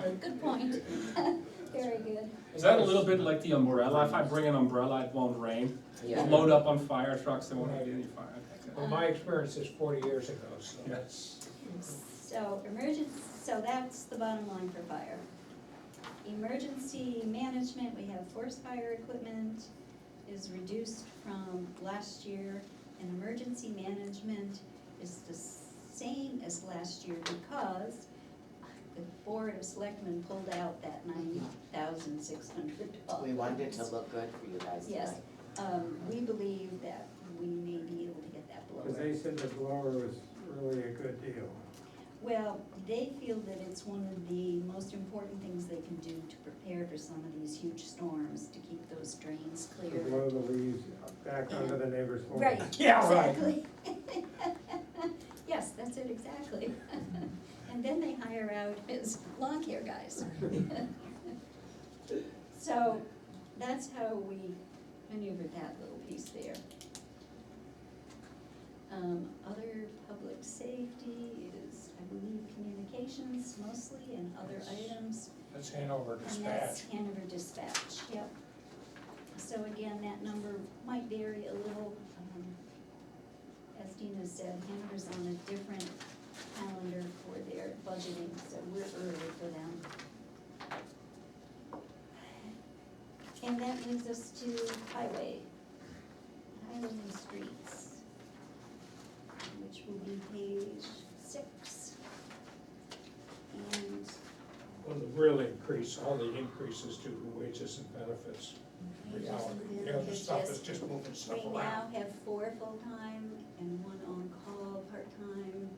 road. Good point. Very good. Is that a little bit like the umbrella? If I bring an umbrella, it won't rain. Yeah. Load up on fire trucks, there won't be any fire. Okay, good. Well, my experience is 40 years ago, so. Yes. So that's the bottom line for fire. Emergency management, we have forest fire equipment is reduced from last year, and emergency management is the same as last year because the Board of Selectmen pulled out that $90,600. We wanted it to look good for you guys tonight. Yes, we believe that we may be able to get that Cause blower. they said the blower was really a good deal. Well, they feel that it's one of the most important things they can do to prepare for some of these huge storms, to keep those drains To clear. blow the leaves back onto the neighbor's lawn. Right, Yeah, right. exactly. Yes, that's it, exactly. And then they hire out his lawn care guys. So that's how we maneuvered that little piece there. Other public safety is, I believe, communications mostly, and other items. That's Hanover And Dispatch. that's Hanover Dispatch, yep. So again, that number might vary a little. As Dina said, Hanover's on a different calendar for their budgeting, so we're early for them. And that leads us to highway and streets, which will be page 6. And Well, the real increase, all the increases due to wages and benefits. Reality, the other stuff is just moving stuff we now around. have 4 full-time and 1 on-call part-time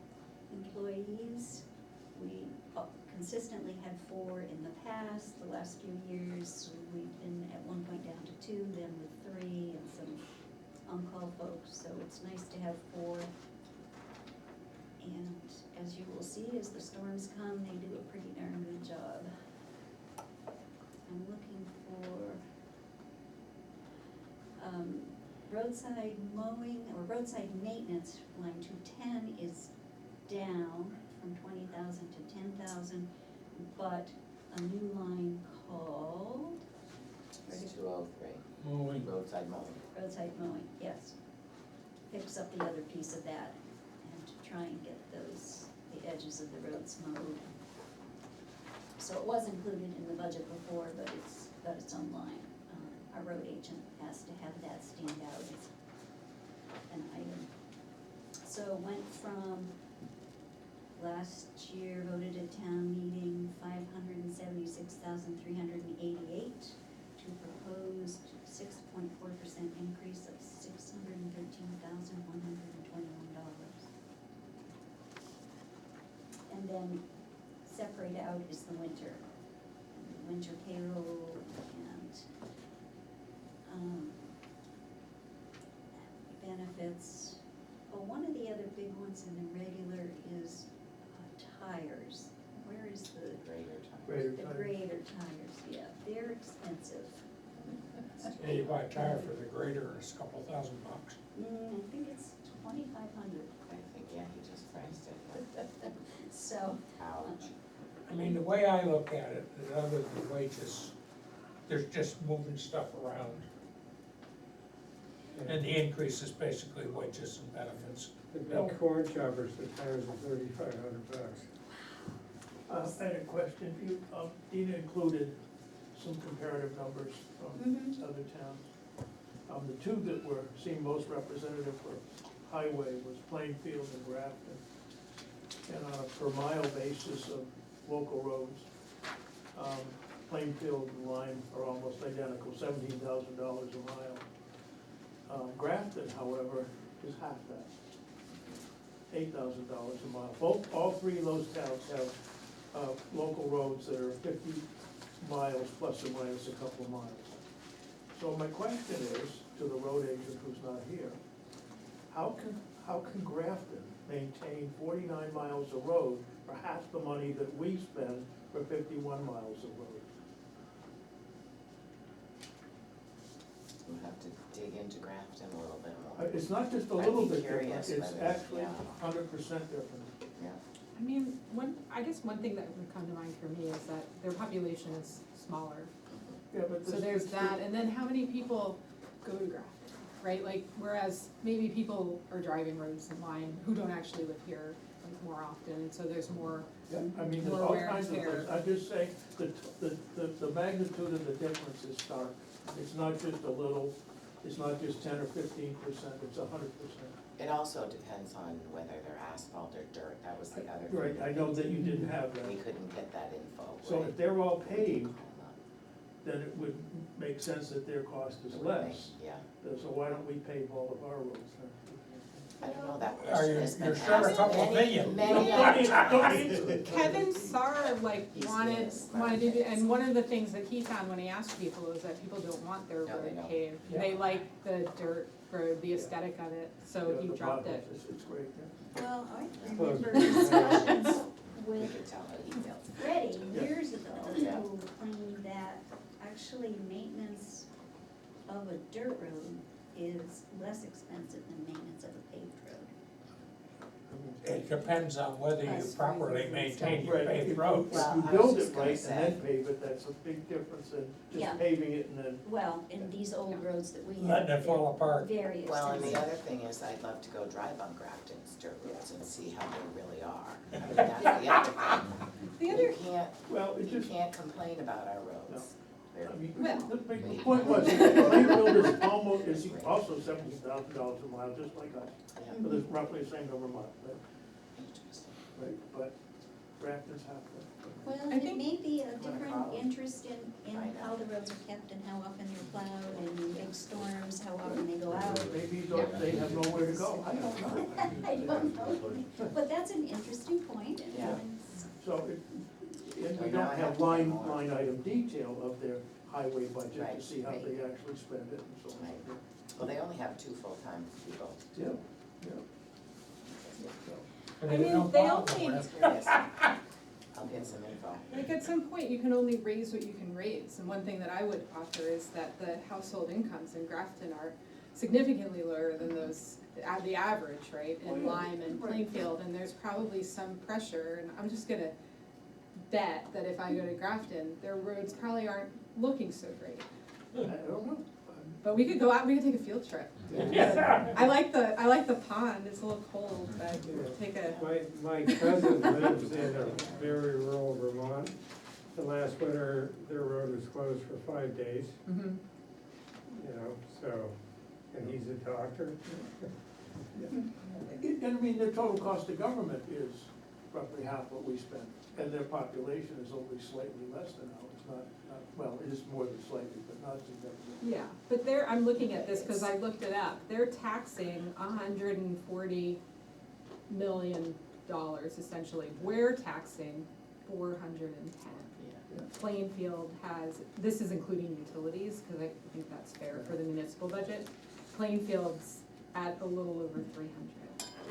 employees. We consistently had 4 in the past, the last few years. We've been at one point down to 2, then with 3 and some on-call folks, so it's nice to have 4. And as you will see, as the storms come, they do a pretty darn good job. I'm looking for roadside mowing or roadside maintenance, line 210 is down from 20,000 to 10,000, but a new line called It's 203, Moving. roadside mowing. roadside mowing, yes. Picks up the other piece of that and to try and get the edges of the roads mowed. So it was included in the budget before, but it's got its own line. Our road agent has to have that stand out as an item. So it went from last year voted at town meeting 576,388 to proposed 6.4% increase of $613,121. And then separate out is the winter payroll and benefits. Oh, one of the other big ones in the regular is tires. Where is the Greater time. Greater the time. grader tires? Yeah, they're expensive. Yeah, you buy a tire for the grader, it's a couple $1,000. I think it's 2,500. I think, yeah, he just priced it. So, Ouch. I mean, the way I look at it, other than wages, there's just moving stuff around. And the increase is basically wages and benefits. The big corn choppers, the tires are $3,500. I had a question for you. Dina included some comparative numbers from Mhm. other towns. The 2 that seemed most representative for highway was Plainfield and Grafton. And on a per mile basis of local roads, Plainfield and Lyme are almost identical, $17,000 a mile. Grafton, however, is half that, $8,000 a mile. All 3 of those towns have local roads that are 50 miles plus or minus a couple of miles. So my question is, to the road agent who's not here, how can Grafton maintain 49 miles of road for half the money that we spend for 51 miles of road? We'll have to dig into Grafton a little bit more. It's not just a I'd little be bit different, curious it's whether- actually yeah. 100% different. Yeah. I mean, I guess one thing that would come to mind for me is that their population is smaller. Yeah, but So this- there's this- that, and then how many people go to Grafton, right? Like, whereas maybe people are driving roads in Lyme who don't actually live here like, more often, and so there's more, Yeah, I mean, there's more all wear and kinds of tear. things, I just say, the magnitude of the difference is stark. It's not just a little, it's not just 10 or 15%, it's 100%. It also depends on whether they're asphalt or dirt, that was the other thing. Right, I know that you didn't have We that. couldn't get that info, So right? if they're all paved, then it would make sense that their cost is It would make- less. Yeah, So why don't we pave all of our roads then? I don't know, that Are question you, has been you're asked sure a couple many, million? many Kevin Sarr, like, He's wanted yes, to do, and one of the things that he found when he asked people is that people don't want their No, they road don't. paved. Yeah. They like the dirt road, the aesthetic of it, so Yeah, he the dropped potholes, it. It's great, yeah. Well, I Close. remember discussions we with could tell how he feels. Freddie Yeah. years ago, Yeah. who claimed that actually maintenance of a dirt road is less expensive than maintenance of a paved road. It depends on whether you Us properly drivers and maintain stuff. your Right, paved if roads. Well, you I was build just it gonna right and say. then pave it, that's a big difference than Yeah. just paving it and then. Well, in these old roads that we have. Letting it fall apart. Very expensive. Well, and the other thing is, I'd love to go drive on Grafton's dirt roads and see how they really are. I mean, that's the other thing. The other, Well, it You just, can't complain about our roads. They're- I mean, Well- the point was, Plainfield is almost, is also $70,000 a mile, just like us. yeah, So there's roughly the same number of miles, interesting. right? But Grafton's half that. Well, I it think- may be a Wanna different follow? interest in Find how out. the roads are kept and how often they're plowed and in big storms, how often they go out. Maybe they have nowhere to go, I don't know. I don't know, but that's an interesting point, and Yeah. So, and we So now don't I have have to get line more. item detail of their highway budget to Right, see how right. they actually spend it and so on. Right. Well, they only have 2 full-time people. Yeah, yeah. And I they mean, don't they plow only- nowhere. That's curious. I'll get some info. like, at some point, you can only raise what you can raise, and one thing that I would offer is that the household incomes in Grafton are significantly lower than those, the average, right, Oh, in yeah. Lyme and Right. Plainfield, and there's probably some pressure, and I'm just gonna bet that if I go to Grafton, their roads probably aren't looking so great. I don't know. But we could go out, we could take a field trip. Yeah. I like the pond, it's a little cold, but take a, My cousin lives in a very rural Vermont. The last winter, their road was closed for 5 days, mhm. you know, so, and he's a doctor. And I mean, the total cost to government is roughly half what we spend, and their population is only slightly less than ours, well, it is more than slightly, but not significantly. Yeah, but I'm looking at this because I looked it up, they're taxing $140 million essentially, we're taxing 410. Yeah. Plainfield has, this is including utilities, because I think that's fair for the municipal budget, Plainfield's at a little over 300.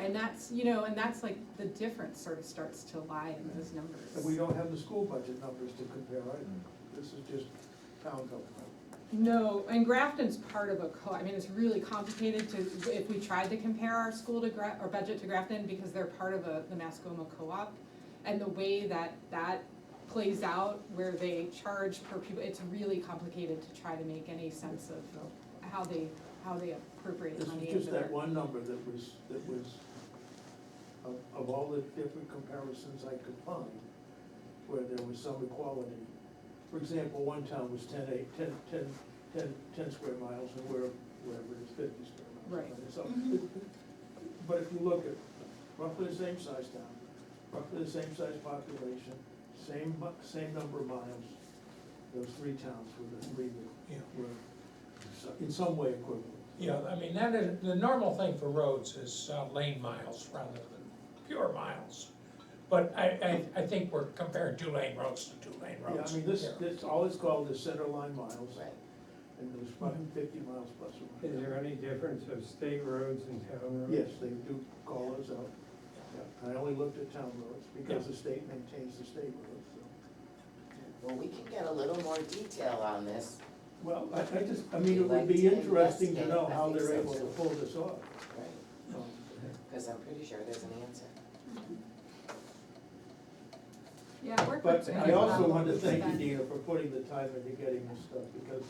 And that's, and that's like, the difference sort of starts to lie in those numbers. And we don't have the school budget numbers to compare either, this is just town government. No, and Grafton's part of a I mean, it's really complicated if we tried to compare our school to our budget to Grafton, because they're part of the Mascoma co-op. And the way that plays out, where they charge per pupil, it's really complicated to try to make any sense of how they appropriate This money. is just into that their- one number that was, of all the different comparisons I could find, where there was some equality. For example, one town was 10 square miles, and wherever it is, 50 square miles. Right. So, but if you look at roughly the same size town, roughly the same size population, same number of miles, those 3 towns Yeah. were in some way equivalent. Yeah, I mean, that is, the normal thing for roads is lane miles rather than pure miles. But I think we're comparing 2-lane roads to 2-lane Yeah, roads. I mean, this, all it's called is center line miles, Right. and there's probably 50 miles plus or Is minus. there any difference of state roads and town roads? Yes, they do call those out. Yeah, I only looked at town roads, because the state maintains the state roads, so. Well, we can get a little more detail on this Well, I mean, it would be interesting to know how they're able to pull this off. Right, Um, because I'm pretty sure there's an answer. Yeah, I work But with I also Dana. want to thank you, Dina, for putting the time into getting this stuff, because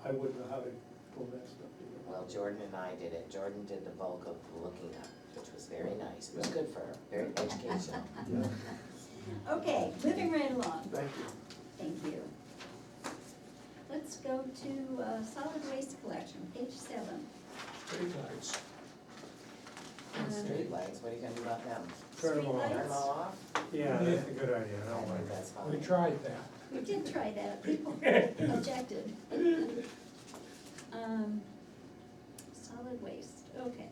I wouldn't know how to pull that stuff together. Well, Jordan and I did it. Jordan did the bulk of the looking up, which was very nice. It was good for her, very educational. Okay, moving right along, Thank you. thank you. Let's go to solid waste collection, page 7. Streetlights. Streetlights, what are you gonna do about them? Turn them off. Turn them all off? Yeah, that's a good idea, I I don't think like that's We fine. tried that. We did try that, people objected. Solid waste, okay.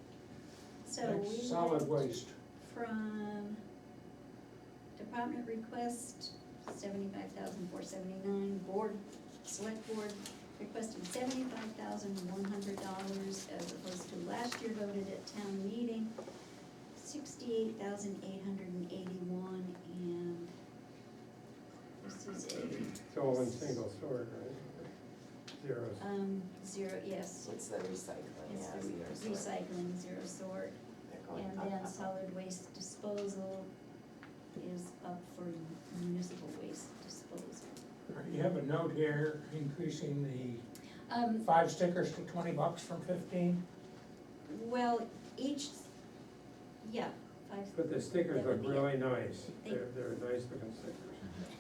So Next, we solid went waste. from department request, 75,479, board, select board requested $75,100 as opposed to last year voted at town meeting, 68,881, and this is It's all in single sort, right? Zeros. zero, yes, It's the recycling, it's yeah, the zero sort. recycling, zero sort. They're going And up, then up, up. solid waste disposal is up for municipal waste disposal. You have a note here increasing the Um, 5 stickers to $20 from 15. well, each, yeah, 5. But the stickers That would look be it. really nice, They- they're nice looking stickers.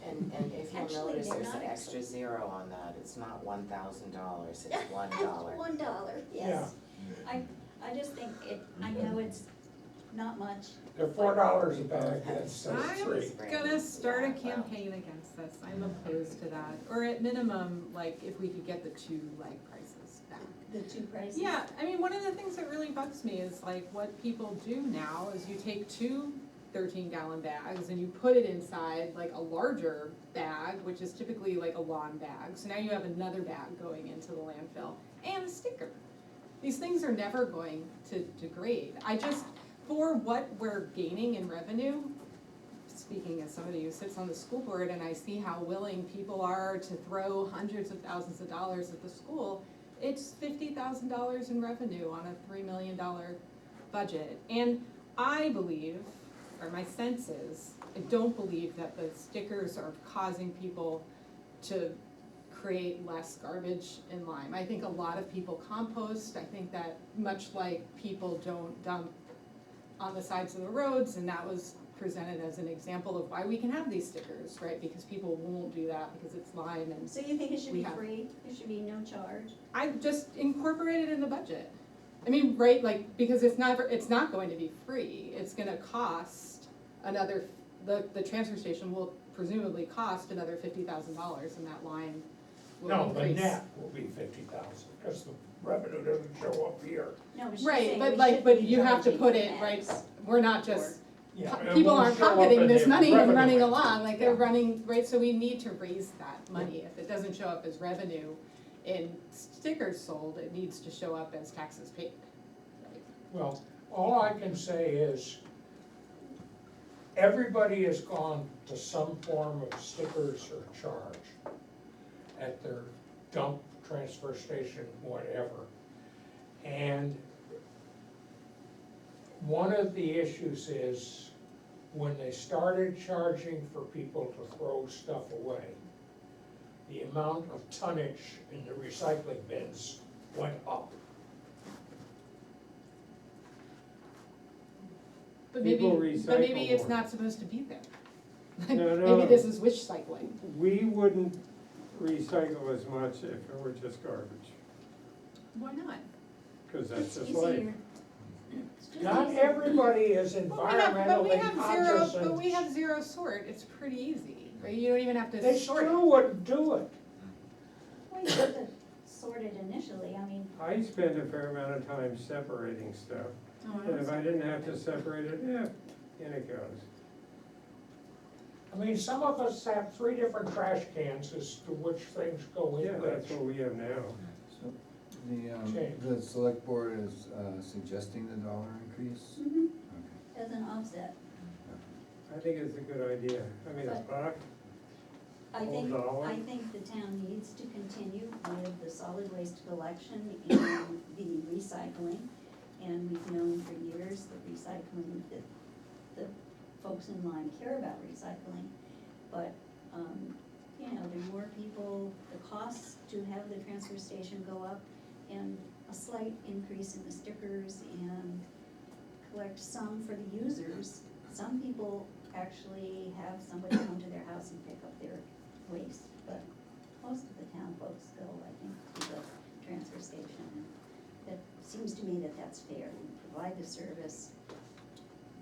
And if you'll Actually, notice, they're there's not an extra zero on that. It's not $1,000, it's $1. $1, yes. I just think it, I know it's not much. They're $4 a bag, that's I'm 3. gonna start a Yeah, well. campaign against this, I'm opposed to that, or at minimum, like, if we could get the two, like, prices back. The two prices? Yeah, I mean, one of the things that really bugs me is like what people do now is you take two 13-gallon bags and you put it inside like a larger bag, which is typically like a lawn bag. So now you have another bag going into the landfill and a sticker. These things are never going to degrade. I just, for what we're gaining in revenue, speaking as somebody who sits on the school board and I see how willing people are to throw hundreds of thousands of dollars at the school, it's $50,000 in revenue on a $3 million budget. And I believe, or my sense is, I don't believe that the stickers are causing people to create less garbage in Lyme. I think a lot of people compost. I think that much like people don't dump on the sides of the roads, and that was presented as an example of why we can have these stickers, right? Because people won't do that because it's Lyme and So you think it should We be have- free? It should be no charge? I just incorporate it in the budget. I mean, right, like, because it's not going to be free, it's gonna cost another, the transfer station will presumably cost another $50,000 and that line will No, the increase. net will be 50,000, because the revenue doesn't show up here. No, she's Right, saying but we like, should but be you have to charging put for it, right, bags. we're not just, Yeah, it people won't aren't show up pocketing in this the money and revenue running line. along, like they're Yeah. running, right, so we need to raise that money. If it doesn't show up as revenue in stickers sold, it needs to show up as taxes paid. Right? Well, all I can say is, everybody has gone to some form of stickers or charge at their dump, transfer station, whatever. And one of the issues is, when they started charging for people to throw stuff away, the amount of tonnage in the recycling bins went up. But maybe, People but maybe recycle it's more. not supposed to be there. No, Maybe no. this is wish cycling. We wouldn't recycle as much if it were just garbage, Why not? because that's It's just easier. life. It's just Not easier. everybody is But we environmentally have conscious zero, but we have and zero sort, it's pretty easy, right? You don't even have to they sort it. still wouldn't do it. Well, you have to sort it initially, I mean, I spend a fair amount of time separating stuff, Oh, I and if I don't didn't have to separate it, yeah, in it goes. I mean, some of us have 3 different trash cans as to which things go Yeah, in that's which. what we have now. So Okay. the select board is suggesting the dollar increase? mhm, Okay. as an offset. I think it's a good idea. I mean, a But- buck, I whole think, dollar? I think the town needs to continue with the solid waste collection and the recycling. And we've known for years that recycling, that the folks in Lyme care about recycling. But, you know, the more people, the costs to have the transfer station go up, and a slight increase in the stickers, and collect some for the users. Some people actually have somebody come to their house and pick up their waste, but most of the town folks go, I think, to the transfer station. That seems to me that that's fair. We provide the service,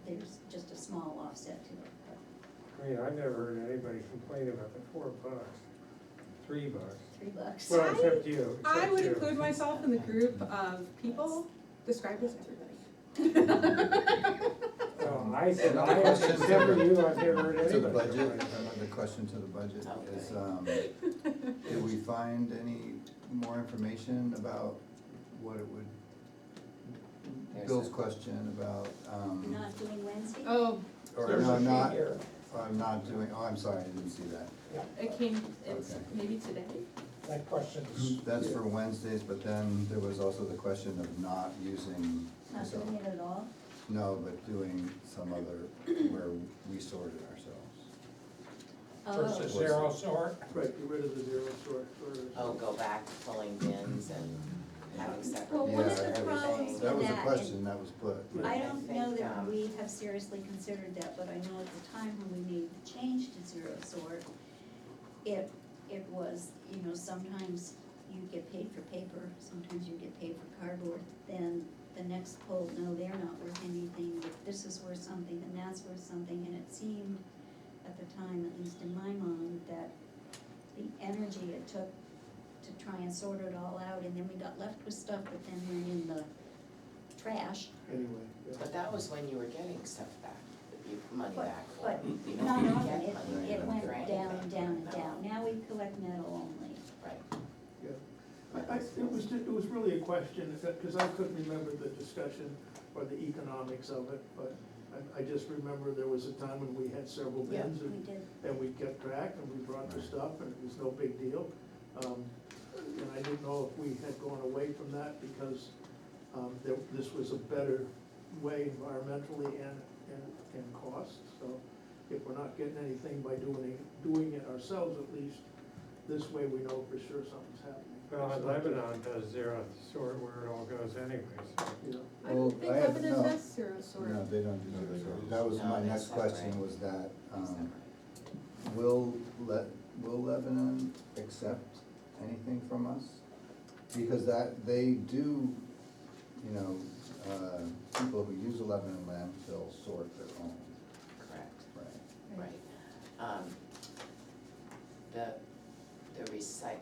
there's just a small offset to it, but I mean, I never heard anybody complain about the $4, $3. $3. Well, except you, I except would you. include myself in the group of people described as everybody. No, I said, Another I, question except for to you, I've never heard To the anybody budget, complain. another question to the budget is, did we find any more information about what it would, There's Bill's a- question about, Not doing Wednesday? Oh, or There's no, a sheet not, here. I'm not doing, oh, I'm sorry, I didn't see that. it came, it's Okay. maybe today. That question's, That's for Wednesdays, but then there was also the question of not using, Not doing it at all? no, but doing some other, where we sorted ourselves. versus Oh, zero sort. Right, get rid of the zero sort first. Oh, go back to pulling bins and having separate Well, bins one of for the everything. problems That was a that, question that was put. I don't know think, that we have seriously considered that, but I know at the time when we made the change to zero sort, it was, you know, sometimes you get paid for paper, sometimes you get paid for cardboard, then the next pull, no, they're not worth anything, but this is worth something, and that's worth something, and it seemed at the time, at least in my mind, that the energy it took to try and sort it all out, and then we got left with stuff that then went in the trash. Anyway, yeah. But that was when you were getting stuff back, money But- back for. But You not don't often, get it, money it went for down anything. and down and No. down, now we collect metal only. Right. Yeah. It was really a question, because I couldn't remember the discussion or the economics of it, but I just remember there was a time when we had several bins We did, and we kept track and we brought the stuff and it was no big deal. And I didn't know if we had gone away from that because this was a better way environmentally and cost. So if we're not getting anything by doing it ourselves at least, this way we know for sure something's happening. Well, and Lebanon does zero sort where it all goes anyways. You know, I Well, don't think I have- Lebanon no. does zero sort. No, they don't do zero sort. That was No, my they're next question, separate. was that, Separate. will Lebanon accept anything from us? Because they do, you know, people who use a Lebanon landfill sort their own, Correct, right? right.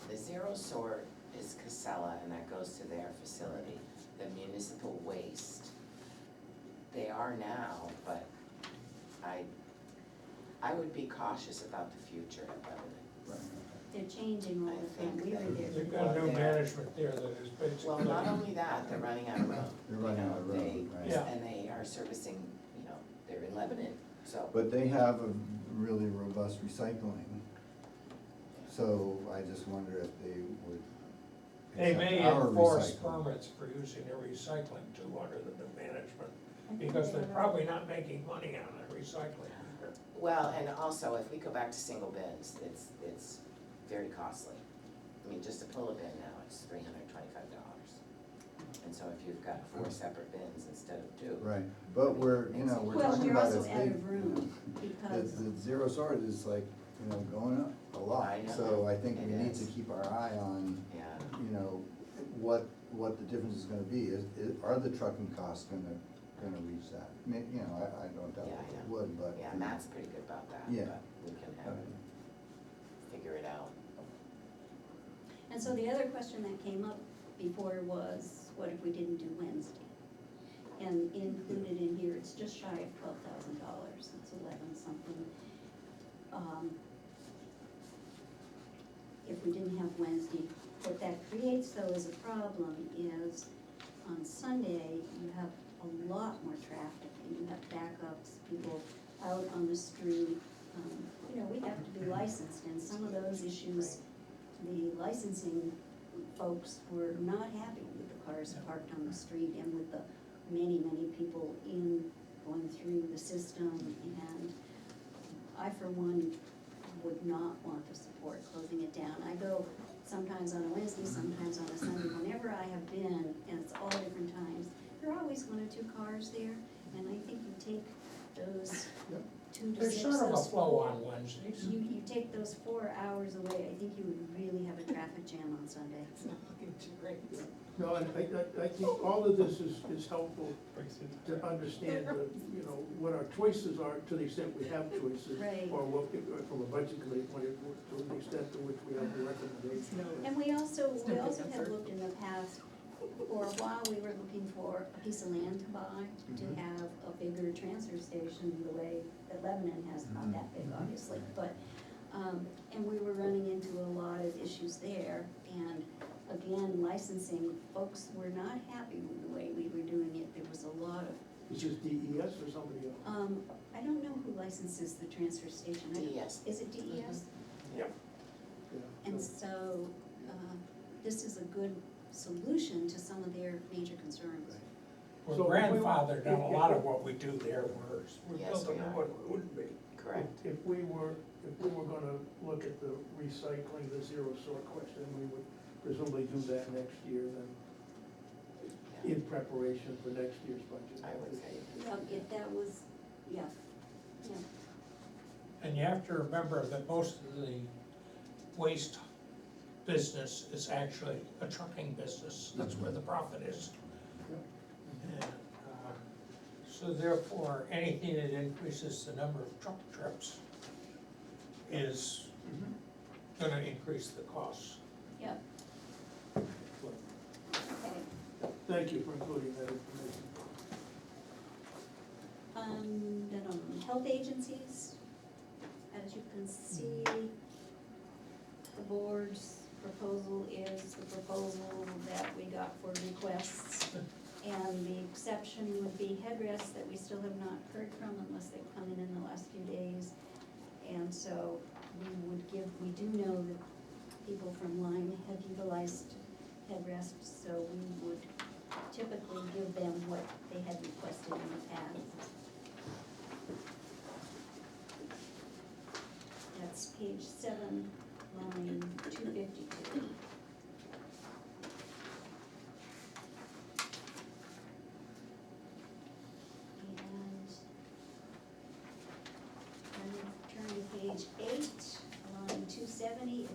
The zero sort is Casella, and that goes to their facility. The municipal waste, they are now, but I would be cautious about the future at Lebanon. Right. they're changing all the time, we were there. They've got new management there that is basically. Well, not only that, they're running out of road. They're running out of road, They- right? Yeah. And they are servicing, you know, they're in Lebanon, so. But they have a really robust recycling, so I just wonder if they would They may accept our enforce recycling. permits for using their recycling too under the new management, I think because they they're are. probably not making money on the recycling. Well, and also, if we go back to single bins, it's very costly. I mean, just to pull a bin now, it's $325. And so if you've got 4 separate bins instead of 2. Right, but we're, you know, we're Well, talking we're about also as out big, of room, because, the zero sort is like, you know, going up a lot. I know. So I think It we need to is. keep our eye on, Yeah, you know, what the difference is gonna be. Are the trucking costs gonna reach that? You know, I don't doubt Yeah, that I it know. would, but. yeah, Matt's pretty good about that, Yeah. but we can have him figure it out. and so the other question that came up before was, what if we didn't do Wednesday? And included in here, it's just shy of $12,000, it's 11 something. If we didn't have Wednesday, what that creates though as a problem is, on Sunday, you have a lot more traffic, and you have backups, people out on the street, You know, we have to be licensed, and some of those issues, the licensing folks were not happy with the cars parked on the street and with the many, many people going through the system, and I, for one, would not want to support closing it down. I go sometimes on a Wednesday, sometimes on a Sunday, whenever I have been, and it's all different times, there are always 1 or 2 cars there, and I think you take those 2 to 6. There's sort of a those flow 4 on Wednesdays. You take those 4 hours away, I think you would really have a traffic jam on Sunday. It's not looking too great. No, and I think all of this is helpful to understand the, you know, what our choices are to the extent we have choices. Right. Or what, from a budget committee point of view, to the extent to which we have a recommendation. And we also no big have effort. looked in the past, for a while, we were looking for a piece of land to buy, to have a bigger transfer station, the way that Lebanon has, not that big, obviously, but, and we were running into a lot of issues there, and again, licensing, folks were not happy with the way we were doing it, there was a lot of, Is this DES or somebody else? I don't know who licenses the transfer station. I don't- DES. Is it DES? Yeah. And so, this is a good solution to some of their major concerns. We're So if we- grandfathered on a lot of what we do there, we're Yes, building we a are. what it wouldn't be. Correct. If we were gonna look at the recycling, the zero sort question, we would presumably do that next year then, Yeah. in preparation for next year's budget. I would say. Yeah, if that was, yeah, yeah. And you have to remember that most of the waste business is actually a trucking business, that's where the profit is. And, so therefore, anything that increases the number of truck trips is gonna increase the costs. Yep, okay. Thank you for including that information. Then on health agencies, as you can see, the board's proposal is the proposal that we got for requests. And the exception would be headrests that we still have not heard from unless they've come in the last few days. And so we do know that people from Lyme have utilized headrests, so we would typically give them what they had requested in the past. That's page 7, line 252. And then turn to page 8, line 270,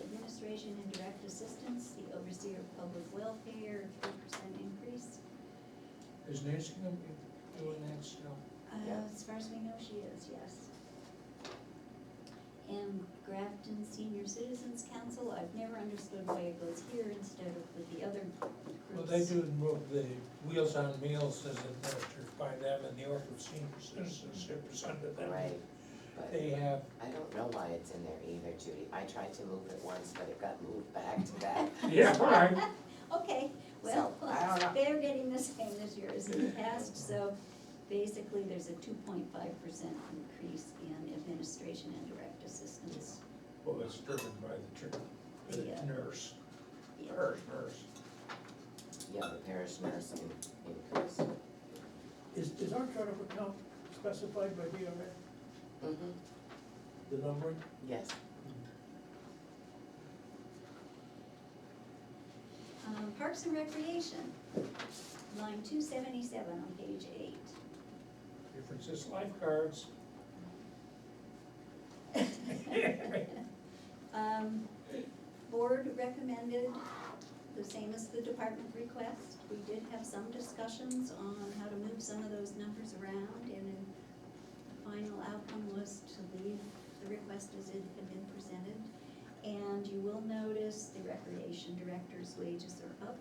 administration and direct assistance, the overseer of public welfare, 3% increase. Is Nancy gonna be doing that still? Yeah. As far as we know, she is, yes. And Grafton Senior Citizens Council, I've never understood why it goes here instead of with the other groups. Well, they do move the Wheels on Meals as administered by them, and the Orphan Senior Citizens is under them. Right, but They have, I don't know why it's in there either, Judy. I tried to move it once, but it got moved back to back. yeah, right. Okay, well, So, I don't know. they're getting the same this year as in the past, so basically there's a 2.5% increase in administration and direct assistance. Well, it's driven by the Yeah. nurse, Yeah. her nurse. Yeah, the parish nurse increase. Is our chart of account specified by DRA, Mm-hmm, the numbering? yes. Parks and Recreation, line 277 on page 8. Difference is lifeguards. Board recommended the same as the department request. We did have some discussions on how to move some of those numbers around, and the final outcome was to leave the request as it had been presented. And you will notice the recreation director's wages are up.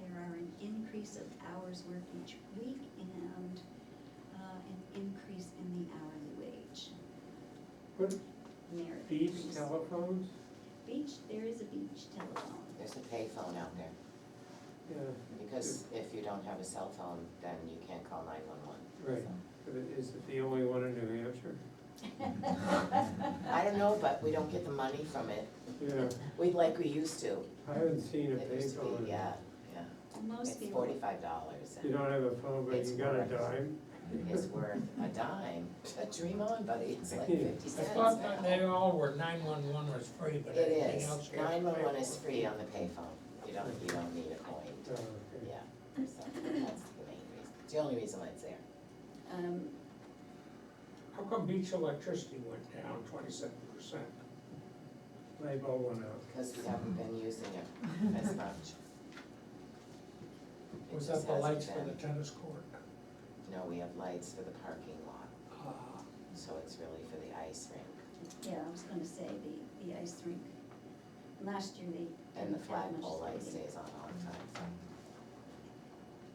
There are an increase of hours worked each week and an increase in the hourly wage. What, Merit beach increase. telephones? Beach, there is a beach telephone. There's a payphone out there, Yeah, because if you don't have a cell phone, then you can't call 911. Right, but is it the only one in New Hampshire? I don't know, but we don't get the money from it, Yeah, like we used to. I haven't seen a It used to payphone. be, yeah, yeah. Most It's people, $45. You don't have a phone, but It's you got a worth- dime? It's worth a dime. Dream on, buddy, it's like 50 I cents thought that now. they all were 911 was free, but It everything is, else you have to pay 911 is for. free on the payphone, you don't need a coin, Oh, okay. yeah, so that's the main reason, it's the only reason why it's there. How come beach electricity went down 27%? Light bulb went out. Because we haven't been using it as much. It Was just that the hasn't lights for been. the tennis court? No, we have lights for the parking lot, Ah, so it's really for the ice rink. yeah, I was gonna say the ice rink. Last year they. And the didn't have much flagpole light lighting. stays on all the time, so.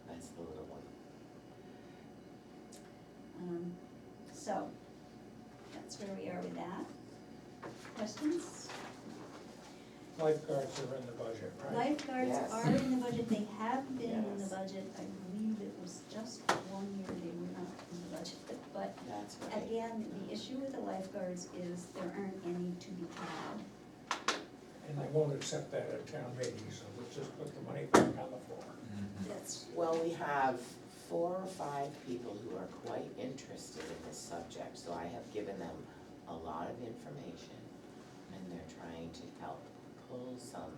That's the little one. So, that's where we are with that. Questions? lifeguards are in the budget, right? Lifeguards Yes. are in the budget, they have been in the Yes. budget, I believe it was just 1 year they were not in the budget, but That's right. again, the issue with the lifeguards is there aren't any to be had. And they won't accept that at town meeting, so let's just put the money back on the floor. That's, Well, we have 4 or 5 people who are quite interested in this subject, so I have given them a lot of information, and they're trying to help pull some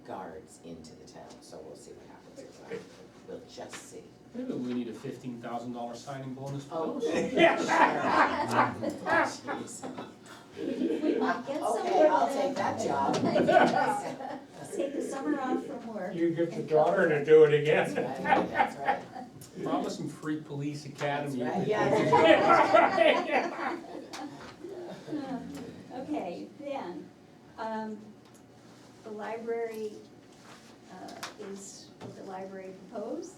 guards into the town, so we'll see what happens with that. We'll just see. Maybe we need a $15,000 signing bonus for Oh, those. jeez. we might get someone. Okay, I'll take that job. Take the summer off from work. You get your daughter to do it again. That's right, that's right. Promise some free police academy. That's right, yeah. Okay, then, the library, is what the library proposed.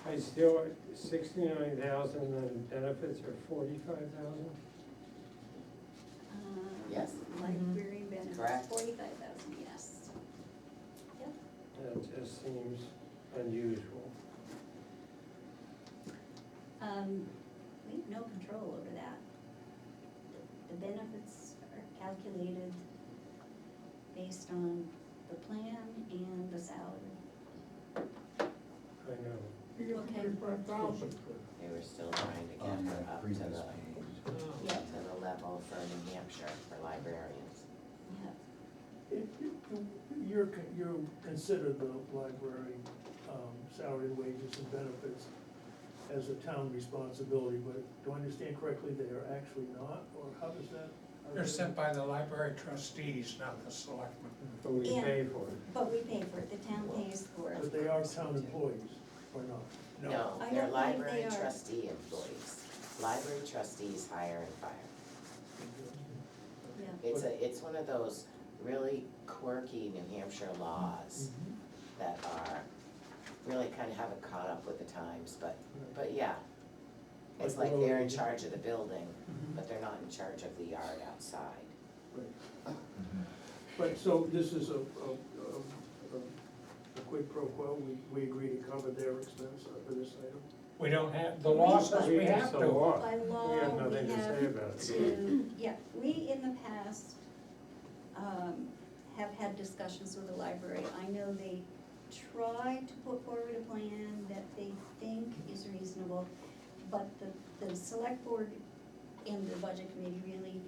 I still, 69,000 and benefits are 45,000? Yes. Library benefits, Correct. 45,000, yes. Yep. That just seems unusual. We have no control over that. The benefits are calculated based on the plan and the salary. I know. You get Okay. 35,000. They were still trying to get On her the up to previous the, page. Yeah. to the level for New Hampshire for librarians. Yeah. You consider the library salary, wages, and benefits as a town responsibility, but do I understand correctly, they are actually not, or how does that? They're sent by the library trustees, not the selectmen. But we Yeah. pay for it. But we pay for it, the town pays for it. But they are town employees, or not? No, I they're don't believe library they are. trustee employees. Library trustees hire and fire. Yeah. It's one of those really quirky New Hampshire laws that are, really kind of haven't caught up with the times, but yeah. It's like they're in charge of the building, but they're not in charge of the yard outside. But, so this is a quid pro quo, we agree to cover their expense for this item? We don't have, the law says we have It's the to. law. By law, We have we nothing to say have about it. to, yeah, we in the past, have had discussions with the library. I know they tried to put forward a plan that they think is reasonable, but the select board and the budget committee really,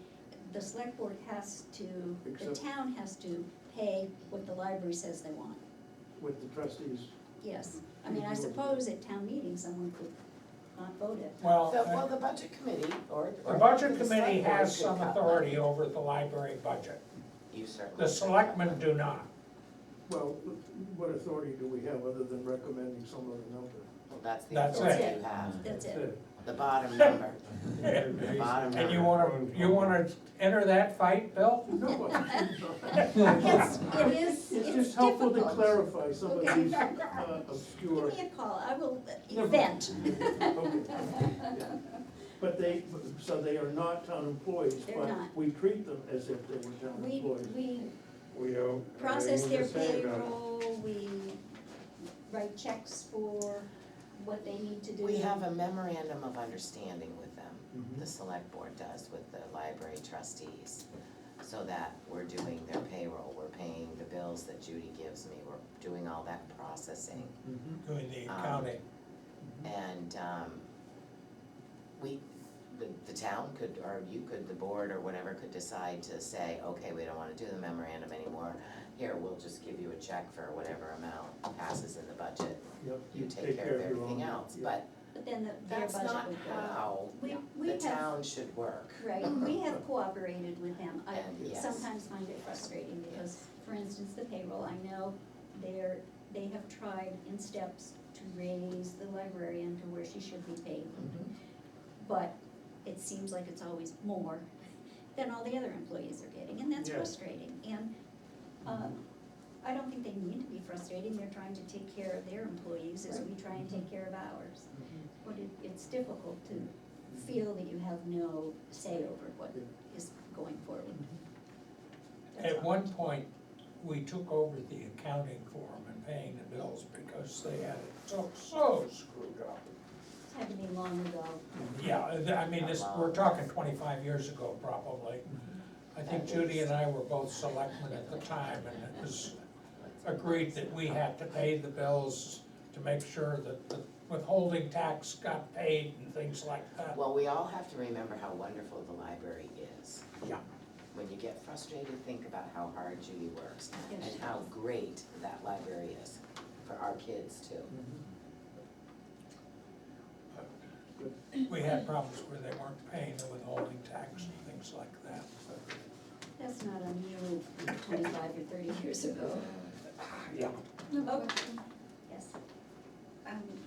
the select board has to, the Accept. town has to pay what the library says they want. With the trustees? Yes, I mean, I suppose at town meeting, someone could not vote it. Well, Well, the budget committee or. the budget the committee select board has could some cut authority money. over the library budget. You certainly. The could. selectmen do not. Well, what authority do we have other than recommending some other number? Well, that's the That's authority it. you have, That's it. the bottom number. The bottom And you wanna enter that fight, Bill? No, It's, it's it's just helpful to difficult. clarify some of Okay. these obscure. Give me a call, I will No. vent. Okay. Yeah. But so they are not town employees, They're but not. we treat them as if they were town We, employees. we we don't have process anything their to say about it. payroll, we write checks for what they need to do. We have a memorandum of understanding with them, Mhm. the select board does with the library trustees, so that we're doing their payroll, we're paying the bills that Judy gives me, we're doing all that processing. Mhm. Doing the accounting. And, the town could, or you could, the board or whatever could decide to say, okay, we don't wanna do the memorandum anymore. Here, we'll just give you a check for whatever amount passes in the budget, Yep. you take care of your everything own, else, yeah. but But then their that's budget not would go. how We the have, town should work. right, we have cooperated with them. I And yes. sometimes find it frustrating because, for instance, the payroll, I know they have tried in steps to raise the librarian to where she should be paid. But it seems like it's always more than all the other employees are getting, and that's Yes. frustrating. And, I don't think they need to be frustrating, they're trying to take care of their employees as we try and take care of ours. But it's difficult to feel that you have no say over what is going forward. That's At all. one point, we took over the accounting for them and paying the bills because they had it so screwed up. It had to be long ago. Yeah, I mean, this, we're talking 25 years ago probably. I think Judy and I were both selectmen at the time, and it was agreed that we had to pay the bills to make sure that the withholding tax got paid and things like that. Well, we all have to remember how wonderful the library is. Yeah. When you get frustrated, think about how hard Judy works Yes. and how great that library is for our kids too. We had problems where they weren't paying the withholding tax and things like that. That's not on you 25 or 30 years ago. Yeah. Oh, yes.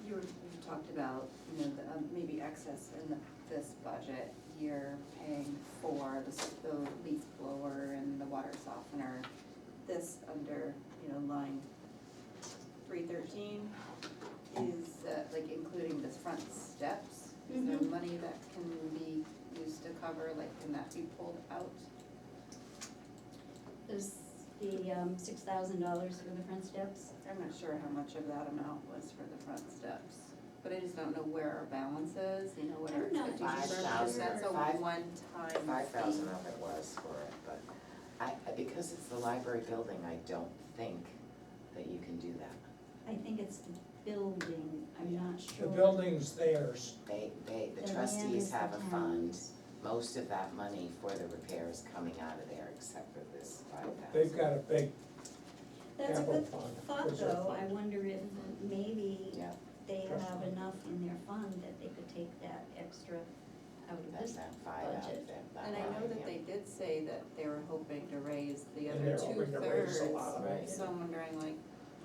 You talked about, you know, maybe excess in this budget, you're paying for the leaf blower and the water softener. This under, you know, line 313 is like including the front steps. Is there Mhm. money that can be used to cover, like, can that be pulled out? There's the $6,000 for the front steps. I'm not sure how much of that amount was for the front steps, but I just don't know where our balance is, you know, what our I'm not expectations are, because that's a Five- one-time fee. 5,000 of it was for it, but because it's the library building, I don't think that you can do that. I think it's the building, I'm not The sure. building's theirs. The The land trustees is the have a fund, town's. most of that money for the repair is coming out of there, except for this 5,000. They've got a big That's a capital good fund, thought, reserve though. I fund. wonder if maybe Yeah, they Trust have fund. enough in their fund that they could take that extra out of that's this that 5 out of budget. that And I know line, that yeah. they did say that they were hoping to raise the And other they're hoping to raise 2/3. a lot of it. Right. So I'm wondering, like,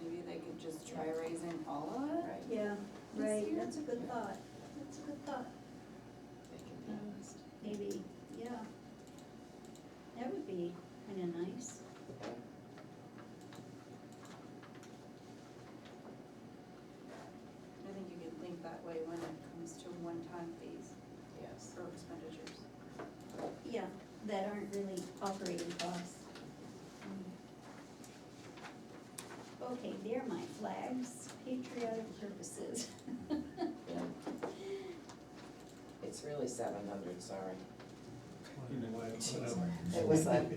maybe they could just try raising all of it? Right, Yeah, This right, year? that's a good thought. That's a good thought. they can be honest. Maybe, yeah. That would be kinda nice. Okay. I think you could think that way when it comes to one-time fees Yes. or expenditures. Yeah, that aren't really operating costs. Okay, they're my flags, patriotic purposes. Yeah. It's really 700, sorry. It was like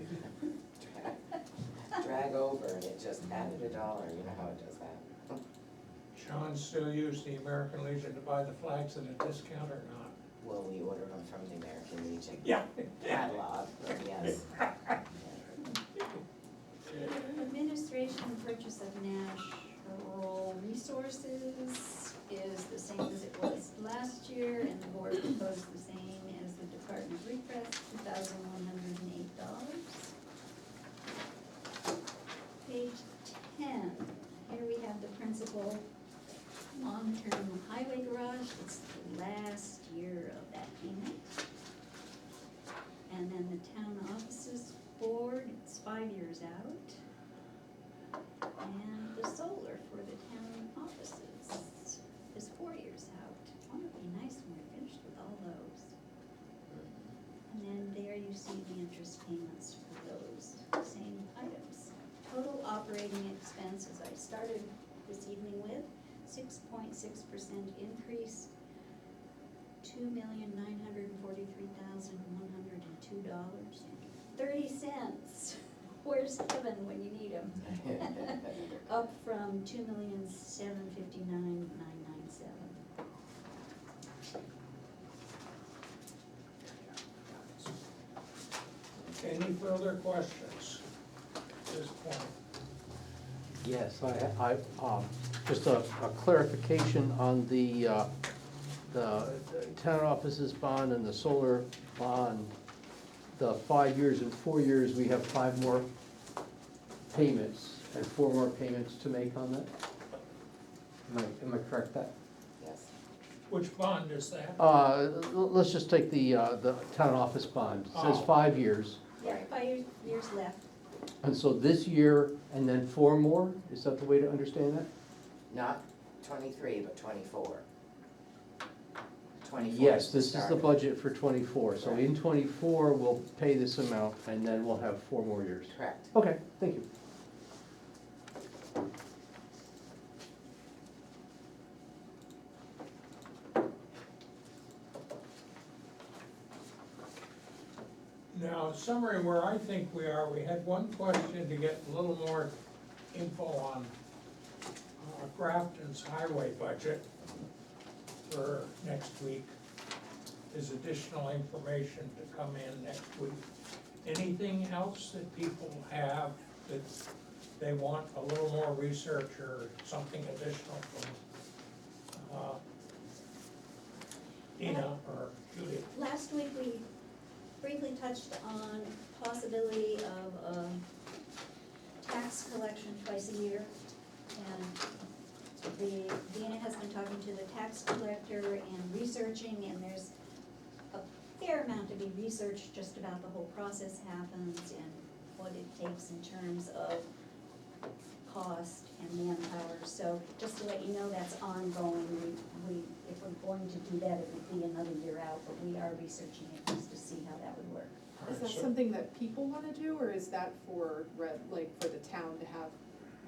drag over and it just added $1, you know how it does that. Sean still use the American Legion to buy the flags at a discount or not? Well, we ordered them from the American Legion Yeah. catalog, but yes. Administration and purchase of natural resources is the same as it was last year, and the board proposed the same as the department request, $2,108. Page 10, here we have the principal long-term highway garage, it's the last year of that payment. And then the town offices board, it's 5 years out. And the solar for the town offices is 4 years out. Won't it be nice when we're finished with all those? And then there you see the interest payments for those same items. operating expense, as I started this evening with, 6.6% increase, $2,943,102.30. Where's Kevin when you need him? Up from $2,759,997. Any further questions at this point? Yes, just a clarification on the town offices bond and the solar bond. The 5 years and 4 years, we have 5 more payments and 4 more payments to make on that? Am I correct that? Yes. Which bond is that? Let's just take the town office bond. It says Oh. 5 years. Yeah, 5 years left. And so this year and then 4 more? Is that the way to understand that? Not 23, but 24. 24 Yes, the this is start the of it. budget for 24. So in 24, we'll pay this amount and then we'll have 4 more years. Correct. Okay, thank you. Now, summary where I think we are, we had one question to get a little more info on Grafton's highway budget for next week. There's additional information to come in next week. Anything else that people have that they want a little more research or something additional from Dina or Judy? Last week, we briefly touched on possibility of tax collection twice a year. And Dina has been talking to the tax collector and researching, and there's a fair amount to be researched just about the whole process happens and what it takes in terms of cost and manpower. So just to let you know, that's ongoing. We, if we're going to do that, it would be another year out, but we are researching it just to see how that would work. Is that something that people wanna do, or is that for like for the town to have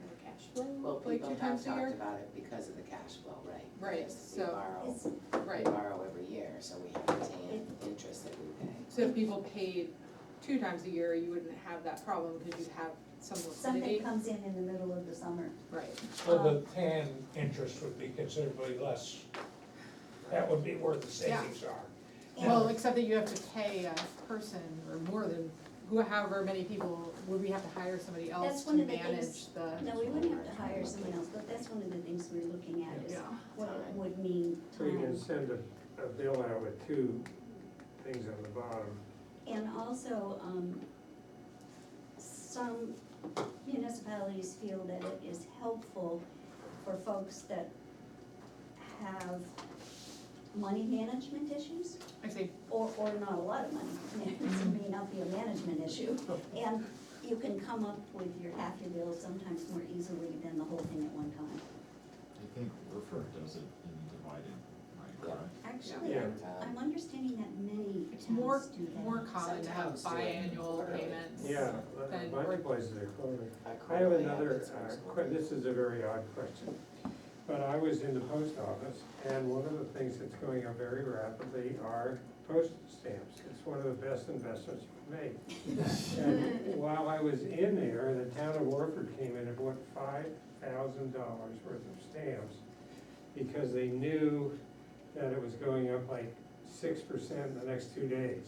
more cash flow, Well, like people 2 have times a talked year? about it because of the cash flow, right? Right, Because so- we Right, borrow every year, so we have retained interest that we pay. so if people paid 2 times a year, you wouldn't have that problem, because you'd have some Something liquidity. comes in the middle of the summer. Right, So the TAN interest would be considerably less. That would be where the savings are. well, except that you have to pay a person, or more than, however many people, would we have to hire somebody else That's to one of the manage things- the? No, we wouldn't have to hire someone else, but that's one of the things we're looking at, is Yeah. what it would mean So you can time. send a bill out with 2 things on the bottom. And also, some municipalities feel that it is helpful for folks that have money management issues, I see, or not a lot of money. It may not be a management issue. And you can come up with your half your bill sometimes more easily than the whole thing at one time. I think Refer does it in divided, right, correct? Actually, Yeah. I'm understanding that many it's more, towns do that. more common to have Some towns do it biannual quarterly. payments. Yeah, Then a bunch we're- of places are closing. I have quarterly another, updates. this is a very odd question. But I was in the post office, and one of the things that's going up very rapidly are postage stamps. It's one of the best investments you can make. And while I was in there, the town of Warford came in and bought $5,000 worth of stamps because they knew that it was going up like 6% in the next 2 days.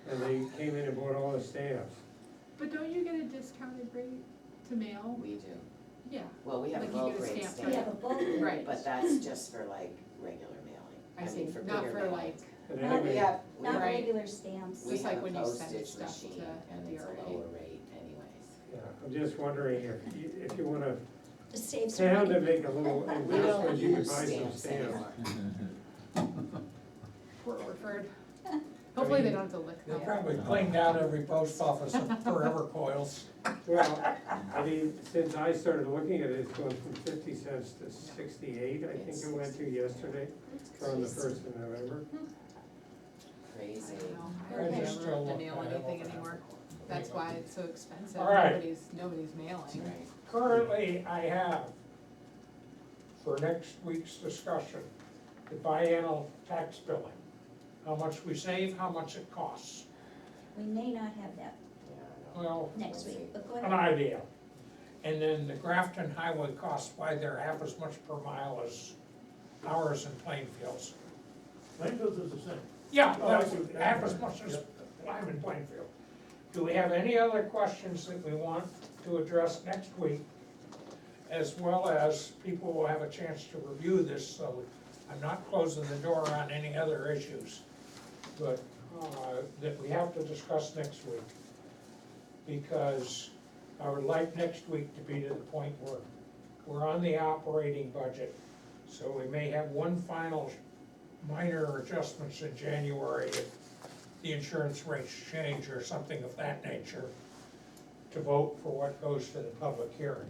And they came in and bought all the stamps. But don't you get a discounted rate to mail? We do. Yeah, Well, we have a Like you bulk get a rate stamp, We stamp, have a bulk rate. right. but that's just for like regular mailing. I mean, see, for not bigger for mailing. like, And Not anyway, We have, Not Right. regular stamps. we Just like have a when you send postage stuff machine, to and it's DRA. a lower rate anyways. yeah, I'm just wondering if you want a To save some town to money. make a little We don't investment, you could use buy some stamps stamps. anymore. Port Orford. Hopefully they don't have to lick They them. probably cleaned out every post office of forever coils. Well, I mean, since I started looking at it, it's gone from 50 cents to 68, I think it went to yesterday, from the 1st of November. I Crazy. don't know, I I hardly just ever still have to look mail at it anything over anymore. That's why it's so expensive, All right. nobody's mailing. That's right. Currently, I have, for next week's discussion, the biennial tax billing. How much we save, how much it costs. We may not have that Yeah, I know. Well, next week, but go an ahead. idea. And then the Grafton Highway costs, why they're half as much per mile as ours in Plainfield. Plainfield is the same. Yeah, Oh, I that's see. half as much as Yep. Lyme and Plainfield. Do we have any other questions that we want to address next week? As well as people will have a chance to review this, so I'm not closing the door on any other issues. But, that we have to discuss next week. Because I would like next week to be to the point where we're on the operating budget. So we may have one final minor adjustments in January if the insurance rates change or something of that nature, to vote for what goes to the public hearing.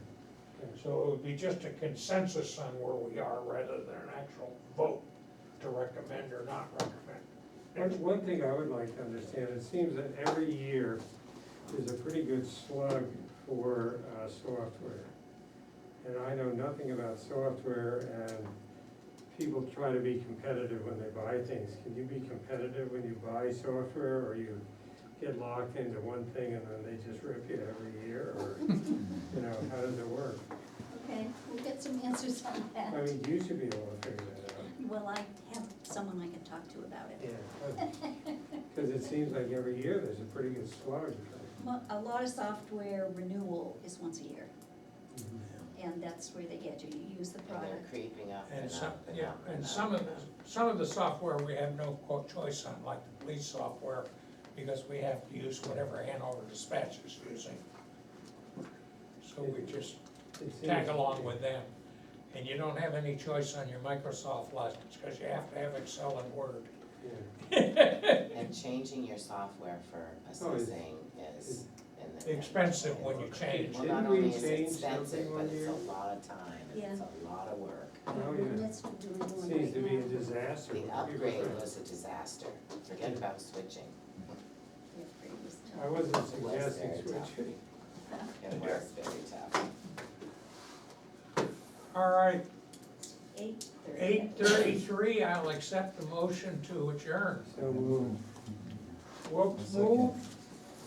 So it would be just a consensus on where we are rather than an actual vote to recommend or not recommend. One thing I would like to understand, it seems that every year is a pretty good slug for software. And I know nothing about software, and people try to be competitive when they buy things. Can you be competitive when you buy software, or you get locked into one thing and then they just rip you every year, or, you know, how does it work? Okay, we'll get some answers on that. I mean, you should be able to figure that out. Well, I have someone I can talk to about it. Because it seems like every year there's a pretty good slug. Well, a lot of software renewal is once a year, and that's where they get you, you use the And they're product. creeping up And and some, up and yeah, up and and some up of, and up. some of the software we have no choice on, like the police software, because we have to use whatever Hanover Dispatch is using. So we just It seems tag to along be- with them. And you don't have any choice on your Microsoft license, because you have to have Excel and Word. Yeah. And changing your software for Oh, assessing is. in the- Expensive when you change. Well, not Didn't we only is it change expensive, something but one it's year? a lot of time, and it's a lot of work. Oh, And yeah. that's what we're doing Seems to right be a now. disaster. The when people upgrade try- was a disaster, forget about switching, The upgrade was tough. I wasn't it was suggesting very tough. switching. It was very tough. All right, 8:30. 8:33, I'll accept the motion to adjourn. So moved. Whoops, move,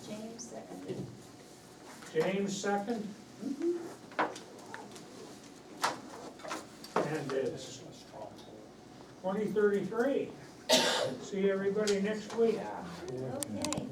James seconded. James second. And it's 20:33. See everybody next week. Yeah. Yeah. Okay.